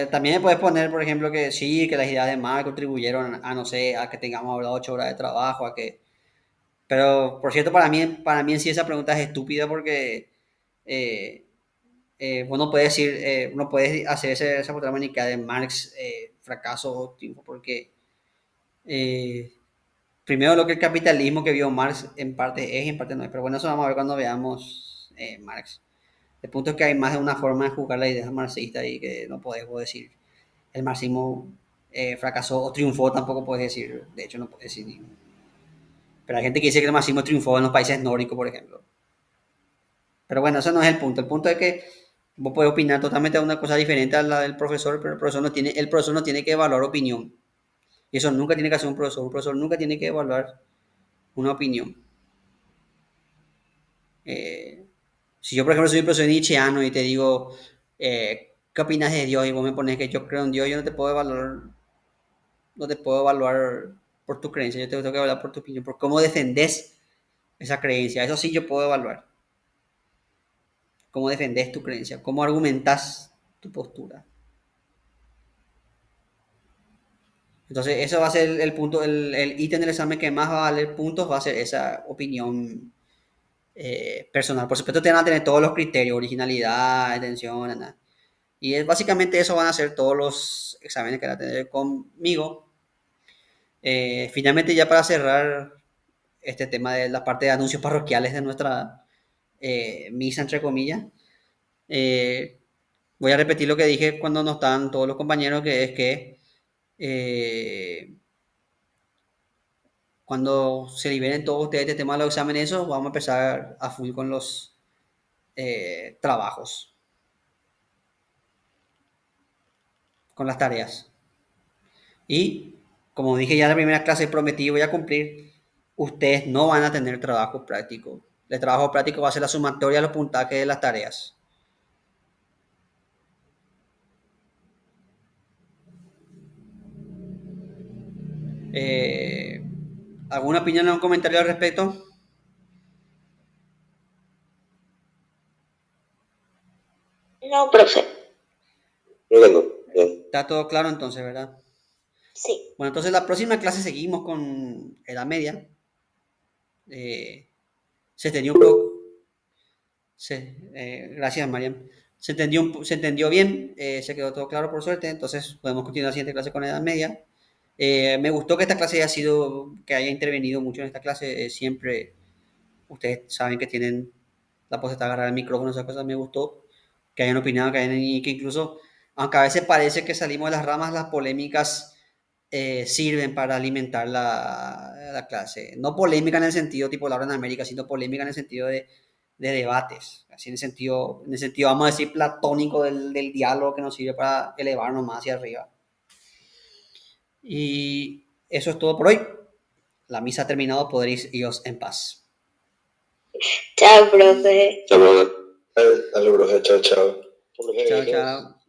También me puedes poner, por ejemplo, que sí, que las ideas de Marx contribuyeron a, no sé, a que tengamos ahora 8 horas de trabajo, a que... Pero, por cierto, para mí en sí esa pregunta es estúpida porque eh, uno puede hacer esa otra manica de Marx, fracaso o triunfo, porque eh, primero lo que el capitalismo que vio Marx en parte es y en parte no es, pero bueno, eso vamos a ver cuando veamos Marx. El punto es que hay más de una forma de jugar la idea marxista y que no podemos decir el marxismo fracasó o triunfó, tampoco puedes decir, de hecho no puedes decir ni... Pero hay gente que dice que el marxismo triunfó en los países nórdicos, por ejemplo. Pero bueno, eso no es el punto es que vos puedes opinar totalmente de una cosa diferente a la del profesor, pero el profesor no tiene que evaluar opinión. Y eso nunca tiene que hacer un profesor nunca tiene que evaluar una opinión. Eh, si yo, por ejemplo, soy un profesor nietzscheano y te digo, ¿qué opinas de Dios? Y vos me pones que yo creo en Dios, yo no te puedo evaluar por tu creencia, yo te tengo que evaluar por tu opinión, por cómo defendés esa creencia. Eso sí yo puedo evaluar. Cómo defendés tu creencia, cómo argumentás tu postura. Entonces, eso va a ser el punto, el ítem del examen que más va a valer puntos, va a ser esa opinión personal. Por supuesto, te van a tener todos los criterios, originalidad, atención, nada. Y básicamente eso van a ser todos los exámenes que van a tener conmigo. Finalmente, ya para cerrar este tema de la parte de anuncios parroquiales de nuestra misa, entre comillas. Eh, Voy a repetir lo que dije cuando no estaban todos los compañeros, que es que cuando se liberen todos ustedes este tema de los exámenes, eso, vamos a empezar a full con los trabajos, con las tareas. Y como dije ya en la primera clase, prometí, voy a cumplir, ustedes no van a tener trabajo práctico. El trabajo práctico va a ser la sumatoria de los puntajes de las tareas. Eh, ¿Alguna opinión o un comentario al respecto? No, profe. Creo que no. Ya. Está todo claro entonces, ¿verdad? Sí. Bueno, entonces la próxima clase seguimos con edad media. Se entendió un poco. Gracias, Mariam. Se entendió bien, se quedó todo claro por suerte, entonces podemos continuar la siguiente clase con edad media. Me gustó que esta clase haya sido, que haya intervenido mucho en esta clase. Siempre ustedes saben que tienen la posibilidad de agarrar el micrófono, esas cosas me gustó, que hayan opinado, y que incluso, aunque a veces parece que salimos de las ramas, las polémicas sirven para alimentar la clase. No polémica en el sentido tipo Laura en América, sino polémica en el sentido de debates, así en el sentido, vamos a decir, platónico del diálogo que nos sirve para elevarnos más hacia arriba. Y eso es todo por hoy. La misa ha terminado, podréis iros en paz. Chao, profe. Chao, profe. Dale, profe, chao, chao. Chao, chao.